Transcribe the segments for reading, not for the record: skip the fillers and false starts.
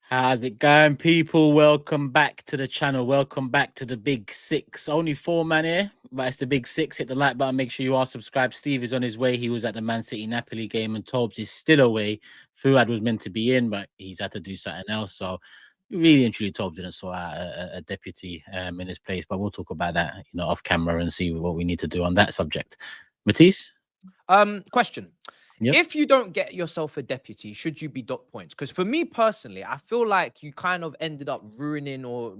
How's it going, people? Welcome back to the channel. Welcome back to the Big Six. Only 4 man here, but it's the Big Six. Hit the like button. Make sure you are subscribed. Steve is on his way. He was at the Man City Napoli game, and Tobes is still away. Fuad was meant to be in, but he's had to do something else. So really and truly, Tobes didn't sort out a deputy in his place. But we'll talk about that, off camera and see what we need to do on that subject. Matisse? Question. Yep. If you don't get yourself a deputy, should you be docked points? Because for me personally, I feel like you kind of ended up ruining or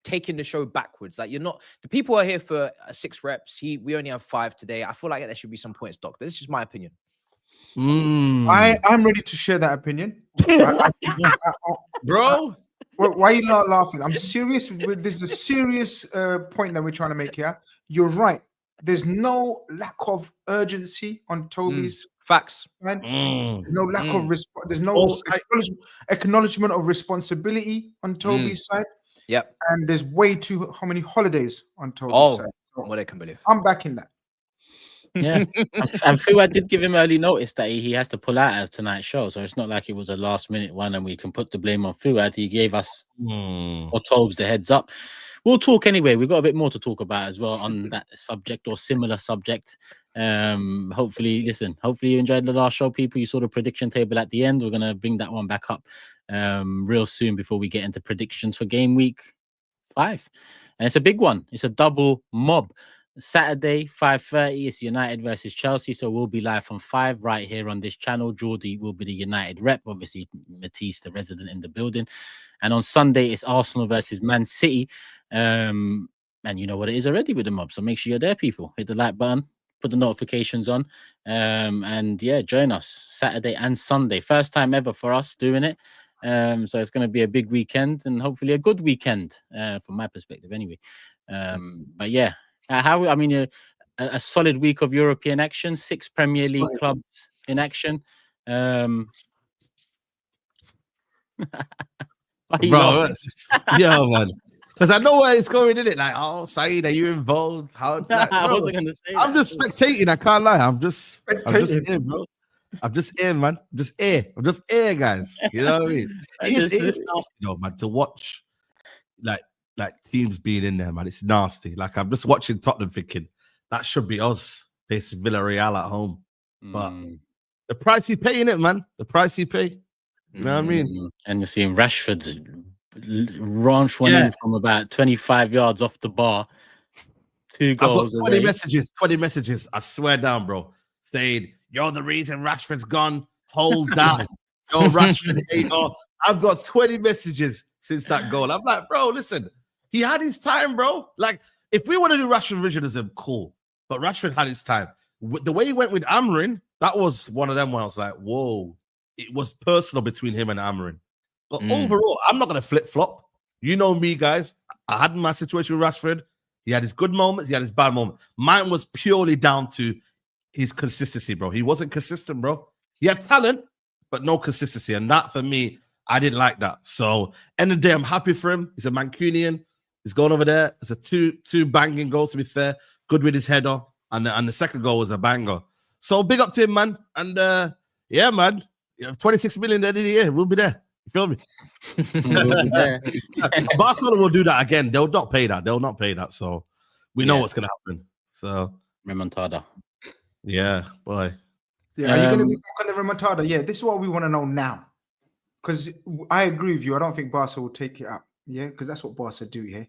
taking the show backwards. Like, you're not, the people are here for 6 reps. We only have 5 today. I feel like there should be some points docked. This is just my opinion. I'm ready to share that opinion. Bro, why are you not laughing? I'm serious. This is a serious point that we're trying to make here. You're right. There's no lack of urgency on Toby's facts. Right? There's no lack of there's no acknowledgement of responsibility on Toby's side. Yep. And there's way too many holidays on Toby's side. So what I can believe. I'm backing that. Yeah. And Fuad did give him early notice that he has to pull out of tonight's show. So it's not like it was a last minute one and we can put the blame on Fuad. He gave us or Tobes the heads up. We'll talk anyway. We've got a bit more to talk about as well on that subject or similar subject. Hopefully you enjoyed the last show, people. You saw the prediction table at the end. We're going to bring that one back up real soon before we get into predictions for game week 5. And it's a big one. It's a double mob. Saturday, 5:30. It's United versus Chelsea. So we'll be live from 5 right here on this channel. Geordie will be the United rep. Obviously, Matisse, the resident in the building. And on Sunday, it's Arsenal versus Man City. And you know what it is already with the mob. So make sure you're there, people. Hit the like button, put the notifications on. And yeah, join us Saturday and Sunday. First time ever for us doing it. So it's going to be a big weekend and hopefully a good weekend from my perspective anyway. But yeah. A solid week of European action, 6 Premier League clubs in action. Bro, yeah, man. Because I know where it's going, isn't it? Like, oh, Saeed, are you involved? How? Like, I wasn't going to say that. I'm just spectating. I can't lie. I'm just here, bro. I'm just here, man. I'm just here, guys. You know what I mean? It is nasty, though, man, to watch, like teams being in there, man. It's nasty. Like, I'm just watching Tottenham thinking that should be us facing Villarreal at home. But the price you pay in it, man. The price you pay. You know what I mean? And you're seeing Rashford launch one in from about 25 yards off the bar. 2 goals. I've got 20 messages. I swear down, bro. Saying, you're the reason Rashford's gone. Hold down. Yo, Rashford. I've got 20 messages since that goal. I'm like, bro, listen. He had his time, bro. Like, if we want to do Rashford revisionism, cool. But Rashford had his time. The way he went with Amorim, that was one of them where I was like, whoa. It was personal between him and Amorim. But overall, I'm not going to flip-flop. You know me, guys. I had my situation with Rashford. He had his good moments. He had his bad moments. Mine was purely down to his consistency, bro. He wasn't consistent, bro. He had talent, but no consistency. And that, for me, I didn't like that. So, end of the day, I'm happy for him. He's a Mancunian. He's gone over there. It's a two banging goals, to be fair. Good with his header. And the second goal was a banger. So big up to him, man. And yeah, man. 26 million at the end of the year. We'll be there. You feel me? Barcelona will do that again. They'll not pay that. They'll not pay that. So we know what's going to happen. So Remontada. Yeah, boy. Yeah, are you going to be back on the Remontada? Yeah, this is what we want to know now. Because I agree with you. I don't think Barca will take it up. Yeah, because that's what Barca do, yeah?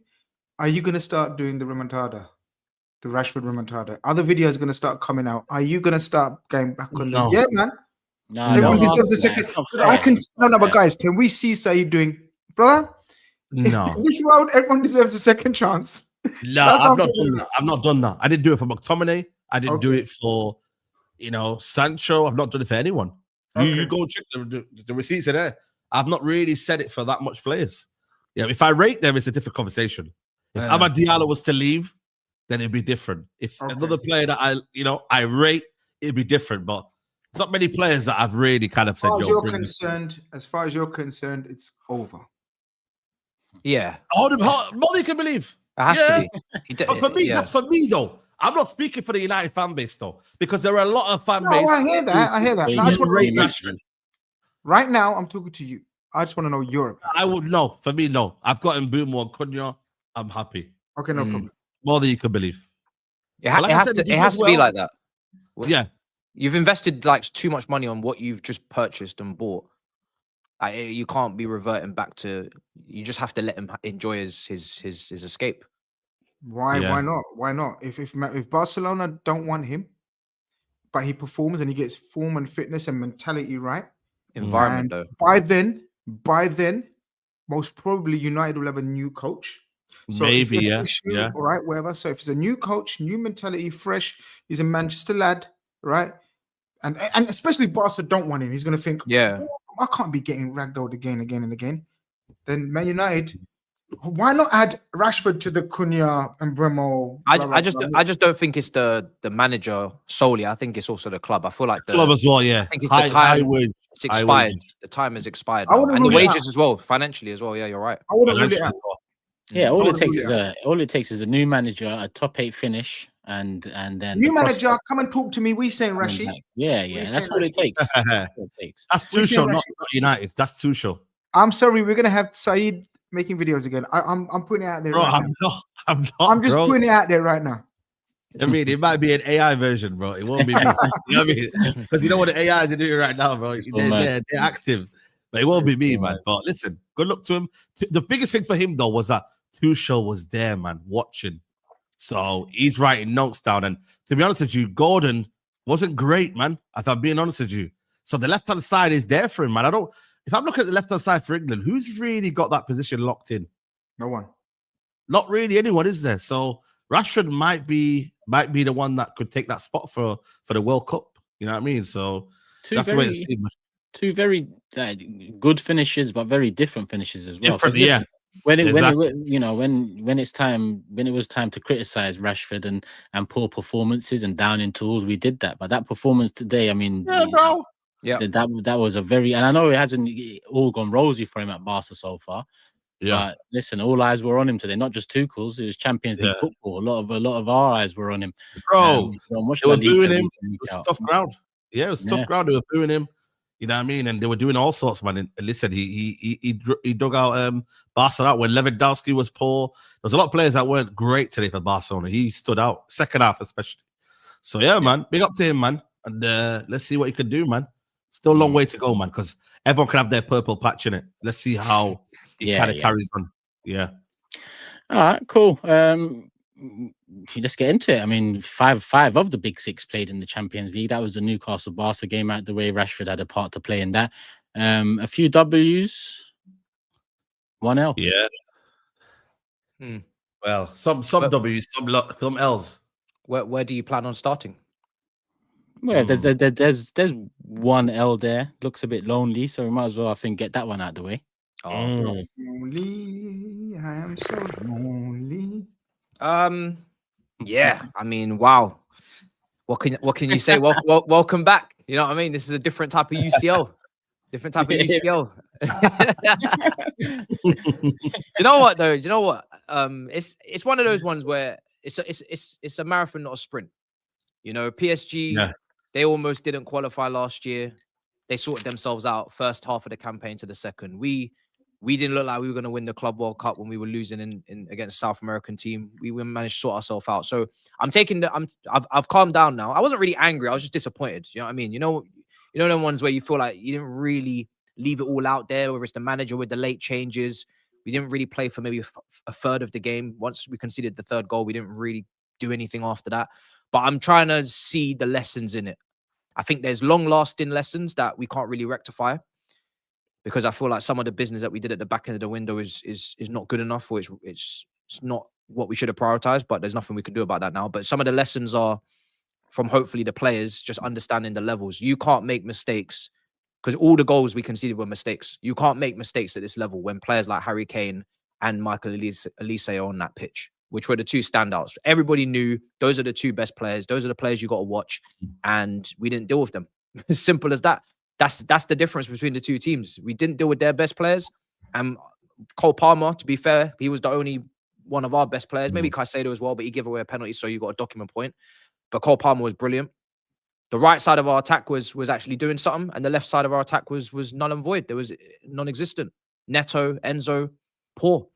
Are you going to start doing the Remontada? The Rashford Remontada? Other videos going to start coming out. Are you going to start going back on the... Yeah, man. No, everyone deserves a second. But guys, can we see Saeed doing... Brother? No. In this world, everyone deserves a second chance. No, I've not done that. I've not done that. I didn't do it for McTominay. I didn't do it for, Sancho. I've not done it for anyone. You go check the receipts are there. I've not really said it for that much players. Yeah, if I rate them, it's a different conversation. If Amad Diallo was to leave, then it'd be different. If another player that I rate, it'd be different. But it's not many players that I've really kind of said. As far as you're concerned, it's over. Yeah. More than you can believe. It has to be. But for me, that's for me though. I'm not speaking for the United fan base though, because there are a lot of fan base. I hear that. I hear that. Right now, I'm talking to you. I just want to know Europe. I would no. For me, no. I've got Mbeumo and Cunha. I'm happy. Okay, no problem. More than you can believe. It has to be like that. Yeah. You've invested like too much money on what you've just purchased and bought. You can't be reverting back to. You just have to let him enjoy his escape. Why? Yeah. Why not? Why not? If Barcelona don't want him, but he performs and he gets form and fitness and mentality right, Environment though. By then, most probably United will have a new coach. So Maybe, if an issue, yeah. all right, whatever. So if it's a new coach, new mentality, fresh, he's a Manchester lad, right? And especially if Barca don't want him, he's going to think, yeah, I can't be getting ragdolled again and again. Then Man United, why not add Rashford to the Cunha and Bremo? I just don't think it's the manager solely. I think it's also the club. I feel like the club as well. Yeah, I think it's the time. It's expired. The time has expired, now. And the wages as well, financially as well. Yeah, you're right. I wouldn't rule it out. Yeah, all it takes is a new manager, a top 8 finish, and then new manager. Come and talk to me. We saying Rashid. Yeah, that's all it takes. That's all it takes. That's Tuchel, not United. That's Tuchel. I'm sorry, we're gonna have Saeed making videos again. I'm putting it out there. Bro, right now. I'm just putting it out there right now. I mean, it might be an AI version, bro. It won't be me. You know what I mean? Because you know what the AIs are doing right now, bro. They're active. But it won't be me, man. But listen, good luck to him. The biggest thing for him, though, was that Tuchel was there, man, watching. So he's writing notes down. And to be honest with you, Gordon wasn't great, man, if I'm being honest with you. So the left-hand side is there for him, man. If I'm looking at the left-hand side for England, who's really got that position locked in? No one. Not really anyone, is there? So Rashford might be the one that could take that spot for the World Cup. You know what I mean? So you have to wait and see. Two very good finishes, but very different finishes as well. Different, yeah. When it was time to criticize Rashford and poor performances and down in tools, we did that. But that performance today, I mean, bro. Yeah, that was a very, and I know it hasn't all gone rosy for him at Barca so far. Yeah, but listen, all eyes were on him today. Not just Tuchel's; it was Champions League football. A lot of our eyes were on him. Bro, they were booing him. It was tough ground. Yeah, it was tough ground. They were booing him. You know what I mean? And they were doing all sorts, man. And listen, he dug out Barcelona when Lewandowski was poor. There's a lot of players that weren't great today for Barcelona. He stood out, second half especially. So yeah, man, big up to him, man. And let's see what he can do, man. Still a long way to go, man, because everyone can have their purple patch in it. Let's see how he kind of carries on. Yeah. All right, cool. Let's get into it. I mean, five of the big 6 played in the Champions League. That was the Newcastle Barca game out the way. Rashford had a part to play in that. A few W's, 1L. Yeah. Well, some W's, some L's. Where do you plan on starting? Well, there's 1L there. Looks a bit lonely, so we might as well, I think, get that one out of the way. Lonely, I am so lonely. Yeah, I mean, wow. What can you say? Welcome back. You know what I mean? This is a different type of UCL. Different type of UCL. You know what though? You know what? It's one of those ones where it's a marathon, not a sprint. You know, PSG, they almost didn't qualify last year. They sorted themselves out first half of the campaign to the second. We didn't look like we were going to win the Club World Cup when we were losing in against South American team. We managed to sort ourselves out. So I've calmed down now. I wasn't really angry. I was just disappointed. You know what I mean? You know them ones where you feel like you didn't really leave it all out there, whether it's the manager with the late changes. We didn't really play for maybe a third of the game. Once we conceded the third goal, we didn't really do anything after that. But I'm trying to see the lessons in it. I think there's long-lasting lessons that we can't really rectify, because I feel like some of the business that we did at the back end of the window is not good enough, or it's not what we should have prioritized, but there's nothing we can do about that now. But some of the lessons are from hopefully the players just understanding the levels. You can't make mistakes, because all the goals we conceded were mistakes. You can't make mistakes at this level when players like Harry Kane and Michael Elise are on that pitch, which were the two standouts. Everybody knew those are the two best players. Those are the players you got to watch, and we didn't deal with them. As simple as that. That's the difference between the two teams. We didn't deal with their best players. And Cole Palmer, to be fair, he was the only one of our best players. Maybe Caicedo as well, but he gave away a penalty, so you got a document point. But Cole Palmer was brilliant. The right side of our attack was actually doing something, and the left side of our attack was null and void. There was non-existent. Neto, Enzo, poor.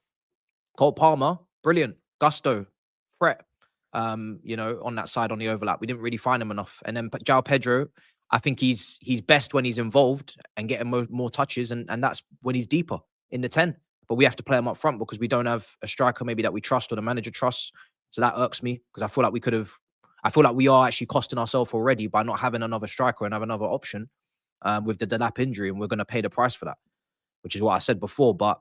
Cole Palmer, brilliant. Gusto, threat. You know, on that side on the overlap, we didn't really find him enough. And then João Pedro, I think he's best when he's involved and getting more touches, and that's when he's deeper in the 10. But we have to play him up front because we don't have a striker maybe that we trust or the manager trusts. So that irks me because I feel like we could have. I feel like we are actually costing ourselves already by not having another striker and have another option with the Delap injury, and we're going to pay the price for that, which is what I said before. But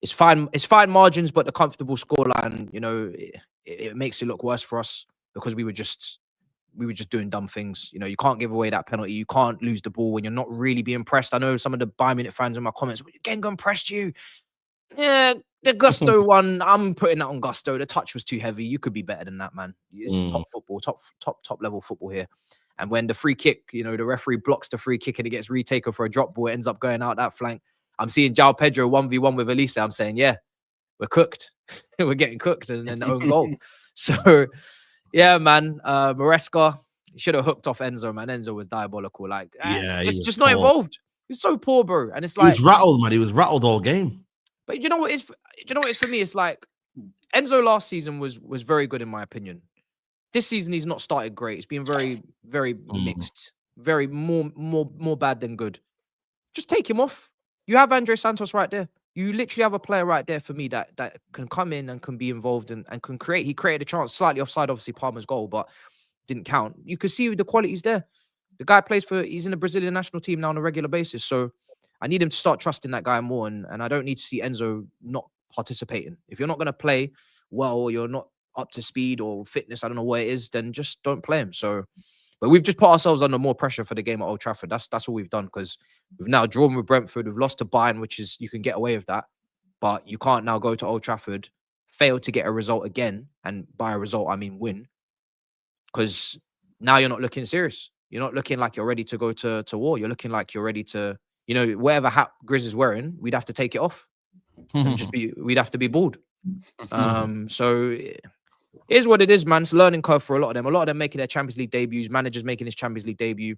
it's fine. It's fine margins, but the comfortable scoreline, you know, it makes it look worse for us because we were just doing dumb things. You know, you can't give away that penalty. You can't lose the ball when you're not really being pressed. I know some of the Bayern Munich fans in my comments, Gengon pressed you. Yeah, the Gusto one, I'm putting that on Gusto. The touch was too heavy. You could be better than that, man. It's top football, top level football here. And when the free kick, you know, the referee blocks the free kick and it gets retaken for a drop ball, it ends up going out that flank. I'm seeing João Pedro 1v1 with Elise. I'm saying, yeah, we're cooked. We're getting cooked and then own goal. So, yeah, man. Maresca should have hooked off Enzo, man. Enzo was diabolical. Like, just not involved. He's so poor, bro. And it's like, he was rattled, man. He was rattled all game. But you know what is? Do you know what is for me? It's like Enzo last season was very good in my opinion. This season he's not started great. It's been very, very mixed. Very more bad than good. Just take him off. You have Andre Santos right there. You literally have a player right there for me that can come in and can be involved and can create. He created a chance slightly offside, obviously Palmer's goal, but didn't count. You could see the quality's there. The guy he's in the Brazilian national team now on a regular basis. So I need him to start trusting that guy more. And I don't need to see Enzo not participating. If you're not going to play well, or you're not up to speed or fitness, I don't know what it is, then just don't play him. So, but we've just put ourselves under more pressure for the game at Old Trafford. That's all we've done because we've now drawn with Brentford. We've lost to Bayern, which is, you can get away with that. But you can't now go to Old Trafford, fail to get a result again. And by a result, I mean win. Because now you're not looking serious. You're not looking like you're ready to go to war. You're looking like you're ready to, you know, whatever hat GRIZZ is wearing, we'd have to take it off. And we'd have to be bald. So it is what it is, man. It's a learning curve for a lot of them. A lot of them making their Champions League debuts, managers making his Champions League debut.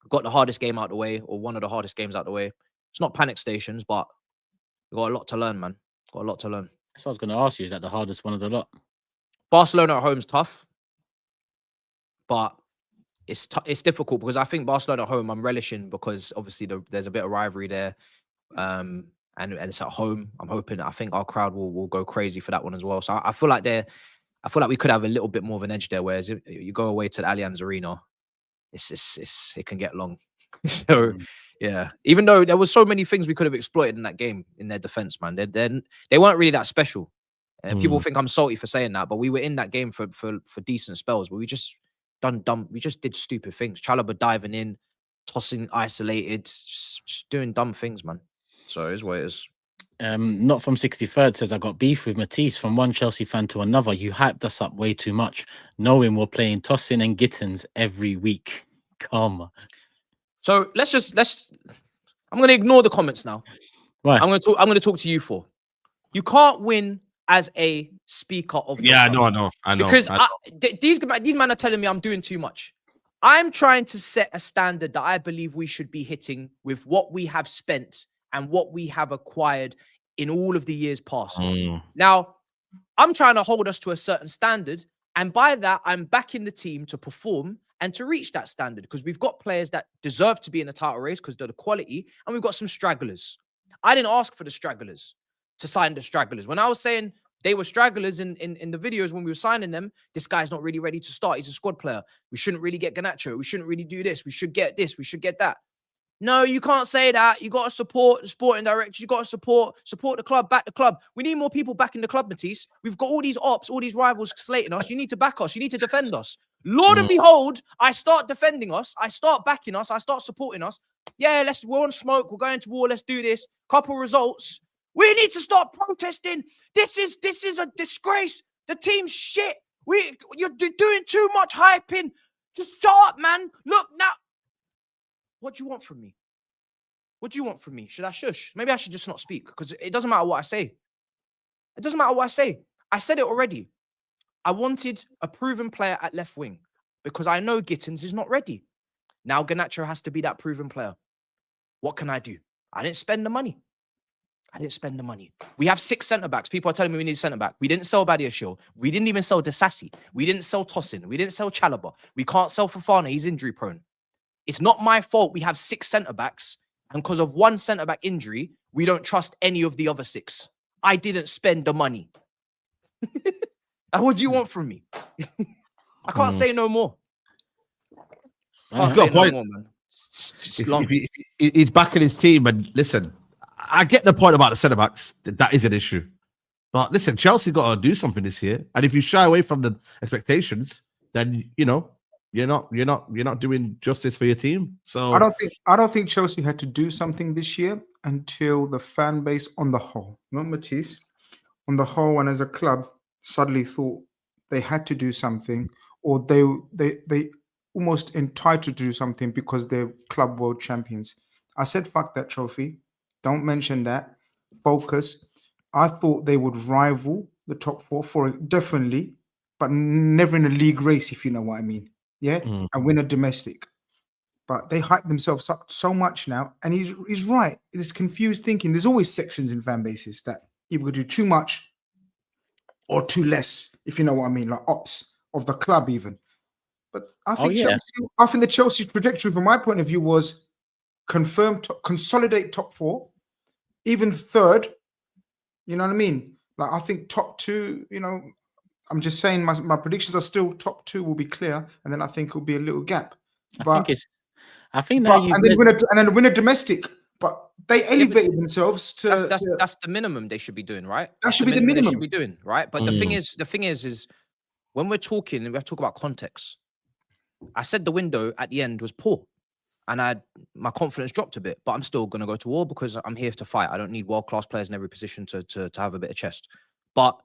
Got the hardest game out the way, or one of the hardest games out the way. It's not panic stations, but we've got a lot to learn, man. Got a lot to learn. That's what I was going to ask you. Is that the hardest one of the lot? Barcelona at home's tough, but it's difficult because I think Barcelona at home I'm relishing because obviously there's a bit of rivalry there, and it's at home. I think our crowd will go crazy for that one as well. So I feel like we could have a little bit more of an edge there. Whereas if you go away to the Allianz Arena, it can get long. So yeah, even though there was so many things we could have exploited in that game in their defense, man, they weren't really that special. And people think I'm salty for saying that, but we were in that game for decent spells. But we just did stupid things. Chalobah diving in, tossing isolated, just doing dumb things, man. So it is what it is. Not from 63rd says, I got beef with Matisse from one Chelsea fan to another. You hyped us up way too much, knowing we're playing Tosin and Gittins every week. Come. So I'm going to ignore the comments now. Why? I'm going to talk to you four. You can't win as a speaker of your I know. Because these men are telling me I'm doing too much. I'm trying to set a standard that I believe we should be hitting with what we have spent and what we have acquired in all of the years past. Now, I'm trying to hold us to a certain standard. And by that, I'm backing the team to perform and to reach that standard because we've got players that deserve to be in the title race because they're the quality. And we've got some stragglers. I didn't ask for the stragglers to sign the stragglers. When I was saying they were stragglers in the videos when we were signing them, this guy's not really ready to start. He's a squad player. We shouldn't really get Garnacho. We shouldn't really do this. We should get this. We should get that. No, you can't say that. You got to support the sporting director. You got to support the club, back the club. We need more people back in the club, Matisse. We've got all these ops, all these rivals slating us. You need to back us. You need to defend us. Lord and behold, I start defending us. I start backing us. I start supporting us. Yeah, we're on smoke. We're going to war. Let's do this. Couple results. We need to start protesting. This is a disgrace. The team's shit. You're doing too much hyping. Just shut up, man. Look now. What do you want from me? What do you want from me? Should I shush? Maybe I should just not speak because it doesn't matter what I say. It doesn't matter what I say. I said it already. I wanted a proven player at left wing. because I know Gittins is not ready. Now Garnacho has to be that proven player. What can I do? I didn't spend the money. We have 6 centre-backs. People are telling me we need a centre-back. We didn't sell Badiashile. We didn't even sell Disasi. We didn't sell Tosin. We didn't sell Chalobah. We can't sell Fofana. He's injury-prone. It's not my fault we have 6 centre-backs, and because of 1 centre-back injury, we don't trust any of the other 6. I didn't spend the money. What do you want from me? I can't say no more. He's got a point. No more, man. If he's backing his team, and listen, I get the point about the centre backs. That is an issue, but listen, Chelsea got to do something this year. And if you shy away from the expectations, then you're not doing justice for your team. So I don't think Chelsea had to do something this year until the fan base on the whole, not Matisse, on the whole, and as a club suddenly thought they had to do something, or they almost entitled to do something because they're club world champions. I said, fuck that trophy. Don't mention that. Focus. I thought they would rival the top 4 for it, definitely, but never in a league race, if you know what I mean. Yeah, and win a domestic. But they hype themselves up so much now, and he's right. It's confused thinking. There's always sections in fan bases that either do too much or too less, if you know what I mean, like ops of the club even. But I think the Chelsea trajectory, from my point of view, was consolidate top 4, even 3rd. You know what I mean? Like, I think top 2, I'm just saying my predictions are still top 2 will be clear, and then I think it'll be a little gap. I think now you then win a domestic. But they elevated themselves to that's the minimum they should be doing, right? That should be the minimum they should be doing, right? But the thing is when we're talking, we have to talk about context. I said the window at the end was poor, and my confidence dropped a bit, but I'm still going to go to war because I'm here to fight. I don't need world-class players in every position to have a bit of chest. But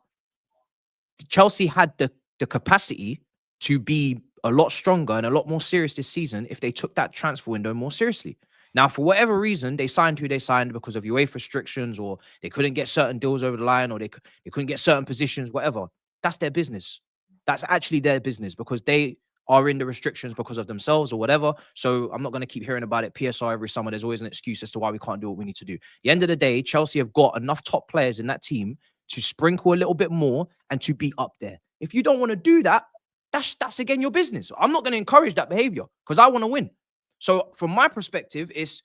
Chelsea had the capacity to be a lot stronger and a lot more serious this season if they took that transfer window more seriously. Now, for whatever reason, they signed who they signed because of UEFA restrictions, or they couldn't get certain deals over the line, or they couldn't get certain positions, whatever. That's their business. That's actually their business, because they are in the restrictions because of themselves or whatever. So I'm not going to keep hearing about it. PSR every summer, there's always an excuse as to why we can't do what we need to do. At the end of the day, Chelsea have got enough top players in that team to sprinkle a little bit more and to be up there. If you don't want to do that, that's again your business. I'm not going to encourage that behavior because I want to win. So from my perspective, it's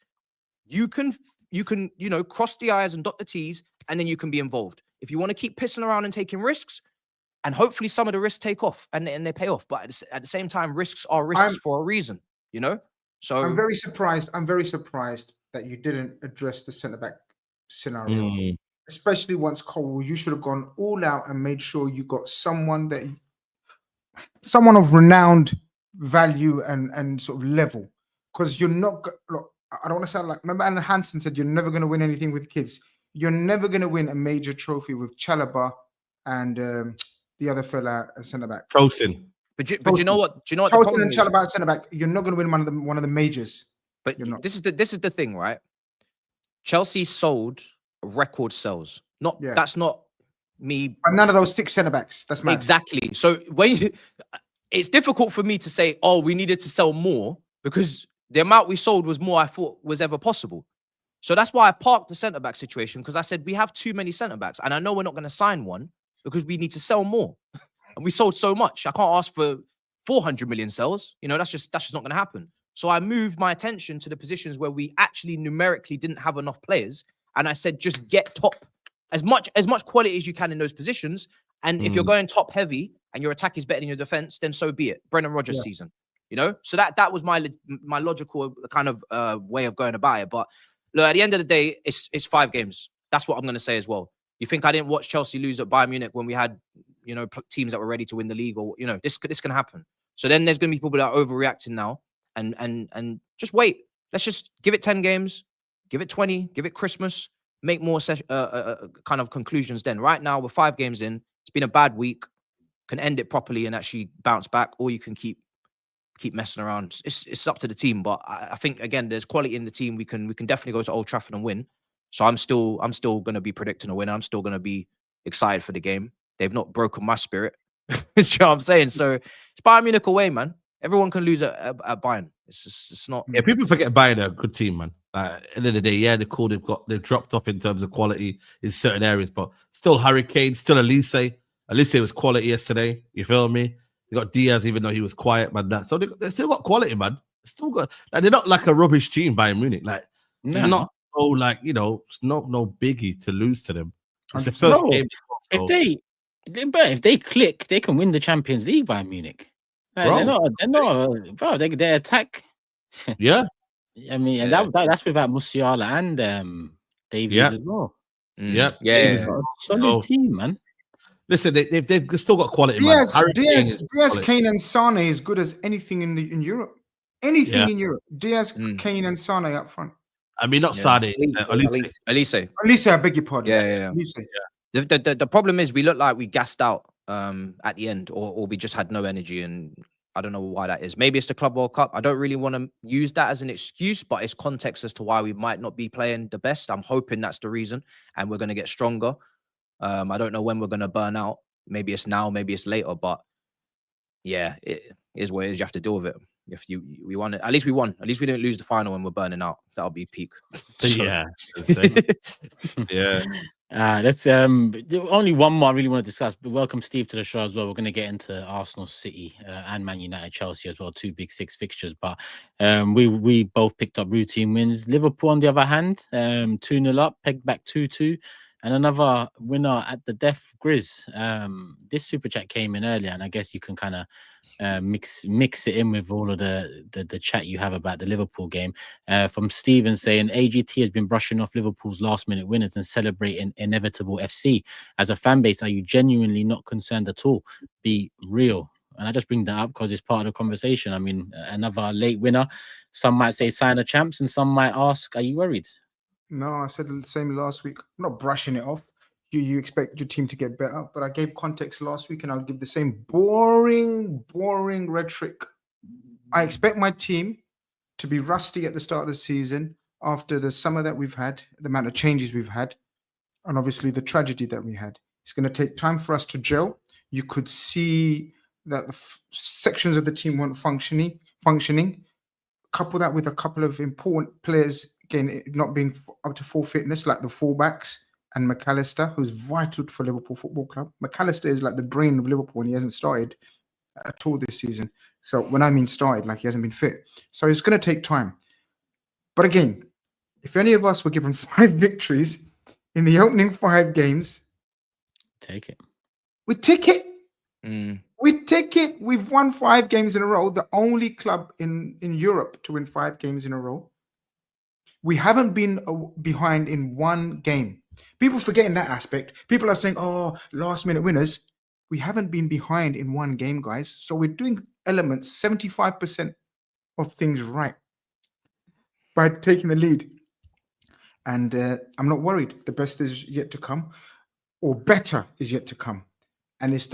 you can cross the I's and dot the T's, and then you can be involved. If you want to keep pissing around and taking risks, and hopefully some of the risks take off and they pay off. But at the same time, risks are risks for a reason, So I'm very surprised. I'm very surprised that you didn't address the centre-back scenario, especially once Cole. You should have gone all out and made sure you got someone of renowned value and sort of level. Because you're not, look, I don't want to sound like, remember Alan Hansen said you're never going to win anything with kids. You're never going to win a major trophy with Chalobah and the other fella, centre-back. Tosin. But you know what? Do you know what? Tosin and Chalobah centre-back. You're not going to win one of the majors. But this is the thing, right? Chelsea sold record sales. That's not me. But none of those 6 centre-backs. That's mad. Exactly. So it's difficult for me to say, oh, we needed to sell more, because the amount we sold was more I thought was ever possible. So that's why I parked the centre-back situation, because I said we have too many centre-backs, and I know we're not going to sign one because we need to sell more. And we sold so much. I can't ask for 400 million sales. That's just not going to happen. So I moved my attention to the positions where we actually numerically didn't have enough players, and I said just get top as much quality as you can in those positions. And if you're going top heavy and your attack is better than your defense, then so be it. Brendan Rodgers season. So that was my logical kind of way of going about it. But look, at the end of the day, it's 5 games. That's what I'm going to say as well. You think I didn't watch Chelsea lose at Bayern Munich when we had teams that were ready to win the league, or this can happen. So then there's going to be people that are overreacting now, and just wait. Let's just give it 10 games, give it 20, give it Christmas, make more kind of conclusions. Then right now we're 5 games in. It's been a bad week. Can end it properly and actually bounce back, or you can keep messing around. It's up to the team, but I think again there's quality in the team. We can definitely go to Old Trafford and win. So I'm still going to be predicting a win. I'm still going to be excited for the game. They've not broken my spirit. You know what I'm saying? So it's Bayern Munich away, man. Everyone can lose at Bayern. It's not. Yeah, people forget Bayern are a good team, man. At the end of the day, yeah, they're cool. They've dropped off in terms of quality in certain areas, but still Harry Kane, still Elise. Elise was quality yesterday. You feel me? They got Diaz, even though he was quiet, man. So they still got quality, man. Still got. Like, they're not like a rubbish team, Bayern Munich. Like it's not it's no biggie to lose to them. It's the first game. If they click, they can win the Champions League by Munich. Like, they attack. Yeah. I mean, and that's without Musiala and Davies as well. Yeah. Solid team, man. Listen, they've still got quality. Diaz, Kane, and Sane is good as anything in Europe. Anything in Europe. Diaz, Kane, and Sane up front. I mean, not Sane. Elise. I beg your pardon. Yeah. The problem is we look like we gassed out at the end, or we just had no energy, and I don't know why that is. Maybe it's the Club World Cup. I don't really want to use that as an excuse, but it's context as to why we might not be playing the best. I'm hoping that's the reason, and we're going to get stronger. I don't know when we're going to burn out. Maybe it's now, maybe it's later, but yeah, it is what it is. You have to deal with it. If we won it, at least we won. At least we didn't lose the final when we're burning out. That'll be peak. Yeah. Let's only one more I really want to discuss, but welcome Steve to the show as well. We're going to get into Arsenal, City, and Man United, Chelsea as well, 2 big 6 fixtures, but we both picked up routine wins. Liverpool on the other hand, 2-0 up, pegged back 2-2, and another winner at the death, GRIZZ. This super chat came in earlier, and I guess you can kind of mix it in with all of the chat you have about the Liverpool game. From Steven saying AGT has been brushing off Liverpool's last minute winners and celebrating inevitable FC. As a fan base, are you genuinely not concerned at all? Be real. And I just bring that up because it's part of the conversation. I mean, another late winner. Some might say sign of champs, and some might ask, are you worried? No, I said the same last week. I'm not brushing it off. You expect your team to get better, but I gave context last week, and I'll give the same boring rhetoric. I expect my team to be rusty at the start of the season after the summer that we've had, the amount of changes we've had, and obviously the tragedy that we had. It's going to take time for us to gel. You could see that the sections of the team weren't functioning. Couple that with a couple of important players, again, not being up to full fitness, like the fullbacks, and McAllister, who's vital for Liverpool Football Club. McAllister is like the brain of Liverpool, and he hasn't started at all this season. So when I mean started, like he hasn't been fit. So it's going to take time. But again, if any of us were given 5 victories in the opening 5 games, take it. We take it. We take it. We've won 5 games in a row. The only club in Europe to win 5 games in a row. We haven't been behind in 1 game. People forgetting that aspect. People are saying, oh, last minute winners. We haven't been behind in 1 game, guys. So we're doing elements, 75% of things right by taking the lead. And I'm not worried. The best is yet to come, or better is yet to come. And it's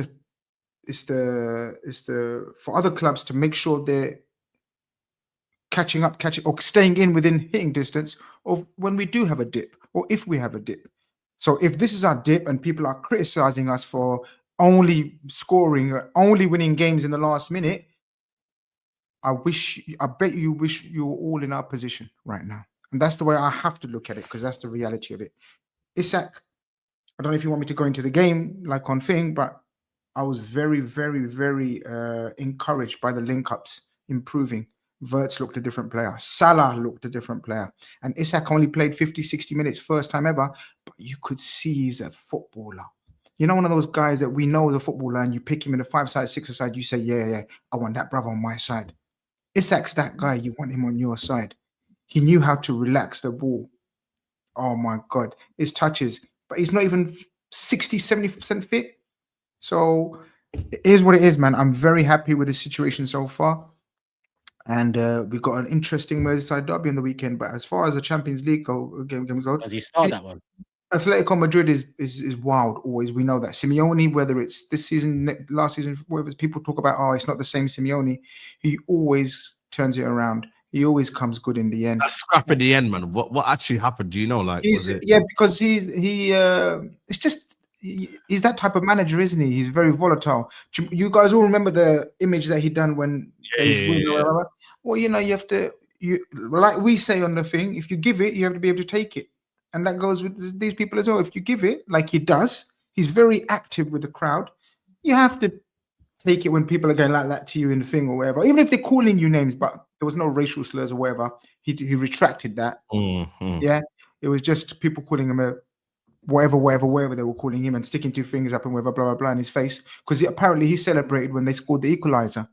for other clubs to make sure they're catching or staying in within hitting distance of when we do have a dip, or if we have a dip. So if this is our dip and people are criticizing us for only scoring, only winning games in the last minute, I bet you wish you were all in our position right now. And that's the way I have to look at it, because that's the reality of it. Isak, I don't know if you want me to go into the game like on thing, but I was very, very, very encouraged by the link-ups improving. Wirtz looked a different player. Salah looked a different player. And Isak only played 50, 60 minutes, first time ever, but you could see he's a footballer. You know, one of those guys that we know is a footballer, and you pick him in a 5-side, 6-a-side, you say, yeah, I want that brother on my side. Isak's that guy, you want him on your side. He knew how to relax the ball. Oh my God, his touches, but he's not even 60, 70% fit. So it is what it is, man. I'm very happy with the situation so far. And we've got an interesting Merseyside derby on the weekend. But as far as the Champions League games go, does he start that one? Atletico Madrid is wild. Always, we know that Simeone, whether it's this season, last season, whatever people talk about, oh, it's not the same Simeone. He always turns it around. He always comes good in the end. That scrap in the end, man. What actually happened? Do you know? Like, because it's just. He's that type of manager, isn't he? He's very volatile. You guys all remember the image that he done when days win or whatever. Well, you know, you have to, like we say on the thing, if you give it, you have to be able to take it. And that goes with these people as well. If you give it, like he does, he's very active with the crowd. You have to take it when people are going like that to you in the thing or whatever. Even if they're calling you names, but there was no racial slurs or whatever. He retracted that. Yeah. It was just people calling him a whatever they were calling him and sticking two fingers up and whatever, blah, blah, blah in his face. Because apparently he celebrated when they scored the equalizer.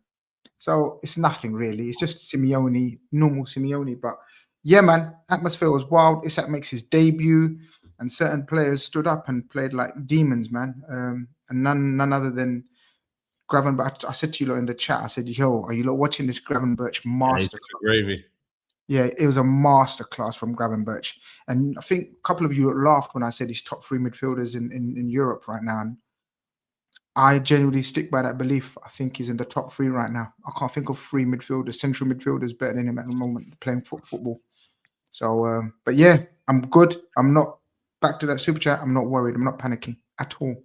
So it's nothing really. It's just Simeone, normal Simeone. But yeah, man, atmosphere was wild. Isak makes his debut and certain players stood up and played like demons, man. And none other than Gravenberch. I said to you lot in the chat, I said, yo, are you lot watching this Gravenberch masterclass? Yeah, it was a masterclass from Gravenberch. And I think a couple of you laughed when I said he's top 3 midfielders in Europe right now. And I genuinely stick by that belief. I think he's in the top 3 right now. I can't think of 3 midfielders, central midfielders better than him at the moment playing football. So, but yeah, I'm good. I'm not, back to that super chat, I'm not worried. I'm not panicking at all.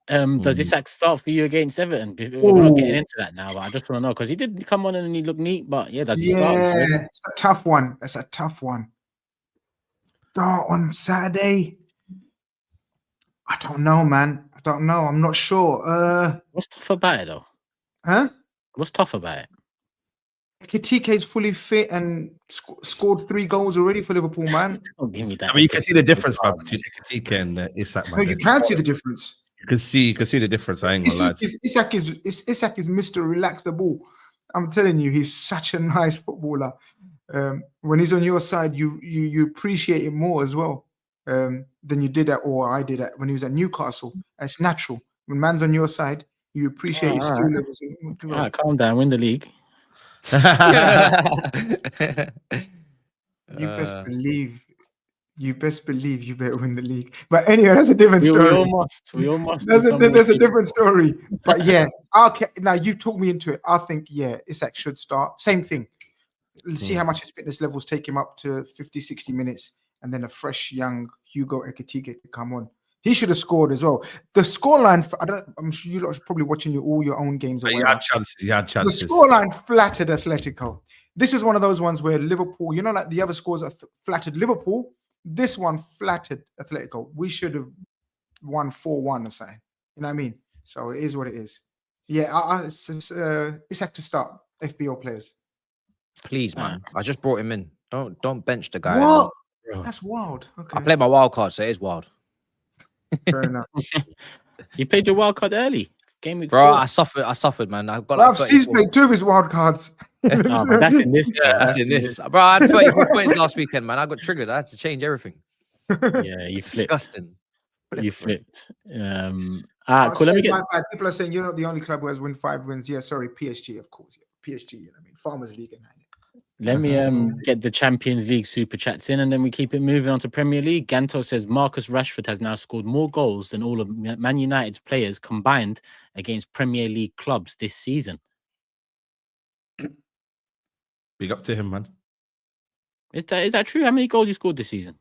Does Isak start for you against Everton? We're not getting into that now, but I just want to know because he did come on and he looked neat. But yeah, does he start? Yeah, it's a tough one. That's a tough one. Start on Saturday. I don't know, man. I don't know. I'm not sure. What's tough about it though? Huh? What's tough about it? Ekitike is fully fit and scored 3 goals already for Liverpool, man. Don't give me that. I mean, you can see the difference between Ekitike and Isak. No, you can see the difference. You can see the difference. I ain't gonna lie. Isak is Mr. Relax the ball. I'm telling you, he's such a nice footballer. When he's on your side, you appreciate him more as well than you did at, or I did at when he was at Newcastle. It's natural. When man's on your side, you appreciate his skill levels. All right, calm down. Win the league. You best believe you better win the league. But anyway, that's a different story. We all must. There's a different story. But yeah, okay. Now you've talked me into it. I think Isak should start. Same thing. Let's see how much his fitness levels take him up to 50, 60 minutes, and then a fresh young Hugo Ekitike to come on. He should have scored as well. The scoreline, I'm sure you lot are probably watching all your own games. He had chances. The scoreline flattered Atletico. This is one of those ones where Liverpool, you know, like the other scores are flattered Liverpool. This one flattered Atletico. We should have won 4-1 or something. You know what I mean? So it is what it is. Yeah, Isak to start. FBO players. Please, man. I just brought him in. Don't bench the guy. What? That's wild. Okay. I played my wild card, so it is wild. Fair enough. You played your wild card early. Game week 4. I suffered, man. I've got like Steve's played 2 of his wild cards. That's in this. That's in this. Bro, I had 34 points last weekend, man. I got triggered. I had to change everything. Yeah, you flipped. Disgusting. You flipped. Cool. Let me get. People are saying you're not the only club who has won 5 wins. Yeah, sorry, PSG, of course. Yeah. PSG, you know what I mean? Farmers League and that. Let me get the Champions League super chats in, and then we keep it moving on to Premier League. Ganto says Marcus Rashford has now scored more goals than all of Man United's players combined against Premier League clubs this season. Big up to him, man. Is that true? How many goals you scored this season?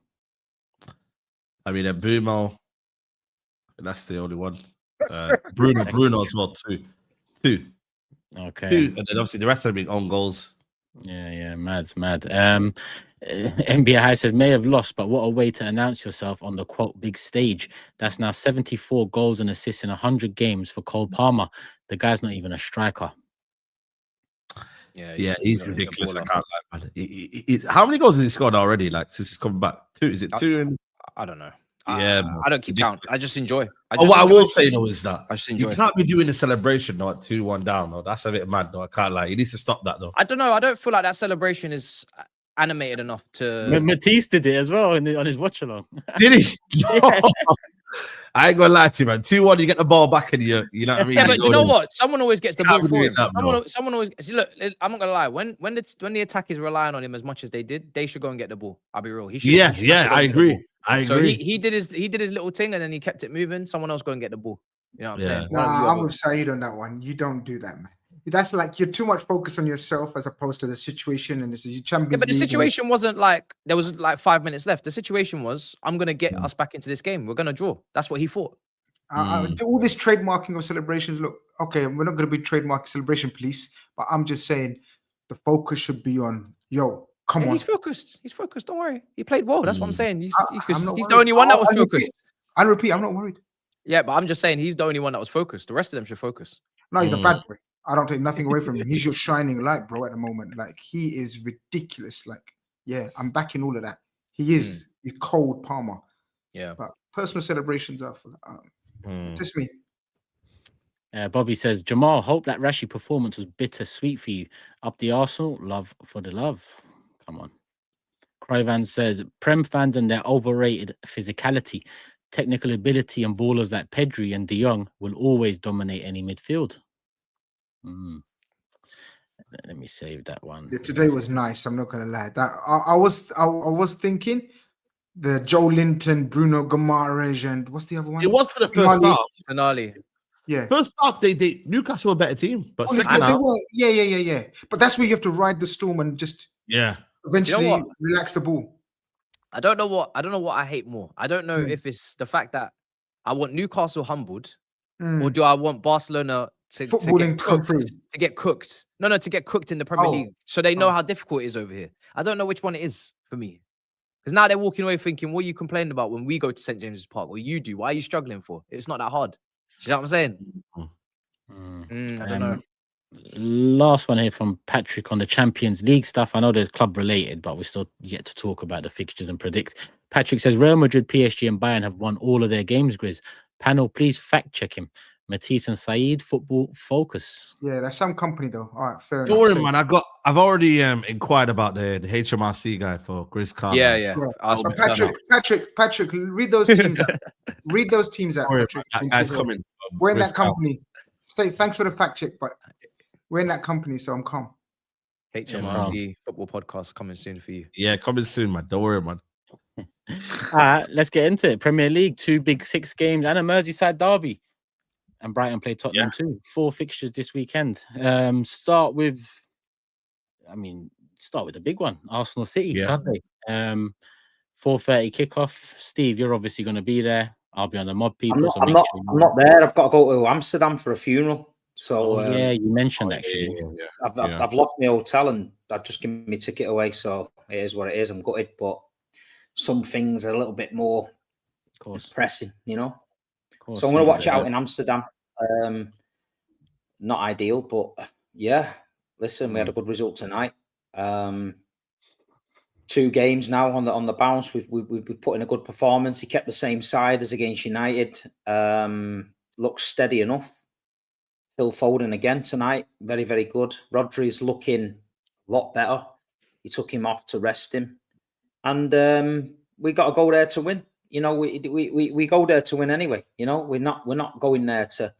I mean, Bumo, that's the only one. Bruno as well, two. Okay. 2, and then obviously the rest of them being own goals. Yeah, mad. NBA High says may have lost, but what a way to announce yourself on the quote big stage. That's now 74 goals and assists in 100 games for Cole Palmer. The guy's not even a striker. Yeah, he's ridiculous. I can't lie, man. How many goals has he scored already? Like since he's coming back, 2? Is it 2? And I don't know. Yeah, I don't keep count. I just enjoy. What I will say though is that I just enjoy. You can't be doing a celebration at 2-1 down. No, that's a bit mad. No, I can't lie. He needs to stop that though. I don't know. I don't feel like that celebration is animated enough to. Matisse did it as well on his watch along. Did he? No. I ain't gonna lie to you, man. 2-1, you get the ball back and you know what I mean? Yeah, but you know what? Someone always gets the ball forward. Someone always. See, look, I'm not gonna lie. When the attack is relying on him as much as they did, they should go and get the ball. I'll be real. He should. Yeah, I agree. So he did his little thing and then he kept it moving. Someone else go and get the ball. You know what I'm saying? Nah, I'm with Saeed on that one. You don't do that, man. That's like you're too much focused on yourself as opposed to the situation. And this is your Champions League. But the situation wasn't like there was like 5 minutes left. The situation was I'm gonna get us back into this game. We're gonna draw. That's what he thought. All this trademarking of celebrations. Look, okay, we're not going to be trademark celebration police, but I'm just saying the focus should be on, come on. He's focused. He's focused. Don't worry. He played well. That's what I'm saying. He's the only one that was focused. I'll repeat, I'm not worried. Yeah, but I'm just saying he's the only one that was focused. The rest of them should focus. No, he's a bad boy. I don't take nothing away from him. He's your shining light, bro, at the moment. Like, he is ridiculous. Like, yeah, I'm backing all of that. He is. He's cold, Palmer. Yeah. But personal celebrations are for just me. Bobby says, Jamal, hope that Rashi performance was bittersweet for you. Up the Arsenal, love for the love. Come on. Cravan says, Prem fans and their overrated physicality, technical ability, and ballers like Pedri and De Jong will always dominate any midfield. Let me save that one. Yeah, today was nice. I'm not gonna lie. That I was thinking the Joe Linton, Bruno Guimaraes, and what's the other one? It was for the first half. Finale. Yeah. First half, they Newcastle were a better team, but second half, yeah. But that's where you have to ride the storm and just eventually relax the ball. I don't know what I hate more. I don't know if it's the fact that I want Newcastle humbled, or do I want Barcelona to get cooked? No, to get cooked in the Premier League, so they know how difficult it is over here. I don't know which one it is for me, because now they're walking away thinking, "What are you complaining about when we go to St James's Park? Or you do? Why are you struggling for? It's not that hard." You know what I'm saying? I don't know. Last one here from Patrick on the Champions League stuff. I know there's club related, but we're still yet to talk about the fixtures and predict. Patrick says Real Madrid, PSG, and Bayern have won all of their games. Grizz panel, please fact check him. Matisse and Saeed, Football Focus. Yeah, that's some company though. All right, fair enough. Don't worry, man. I've already inquired about the HMRC guy for GRIZZ Car. Yeah. Patrick, read those teams out. Read those teams out. Patrick. That guy's coming. We're in that company. Say thanks for the fact check, but we're in that company, so I'm calm. HMRC football podcast coming soon for you. Yeah, coming soon, man. Don't worry, man. Let's get into it. Premier League, 2 big 6 games and a Merseyside derby. And Brighton play Tottenham too. 4 fixtures this weekend. Start with the big one. Arsenal City Sunday. 4:30 kickoff. Steve, you're obviously going to be there. I'll be on the mod people. I'm not there. I've got to go to Amsterdam for a funeral. So you mentioned actually. I've lost my hotel and I've just given my ticket away. So it is what it is. I'm gutted, but some things are a little bit more depressing, you know. So I'm going to watch it out in Amsterdam. Not ideal, but yeah. Listen, we had a good result tonight. 2 games now on the bounce. We've put in a good performance. He kept the same side as against United. Looks steady enough. Phil Foden again tonight. Very, very good. Rodri's looking a lot better. He took him off to rest him. And we got to go there to win. You know, we go there to win anyway. You know, we're not going there to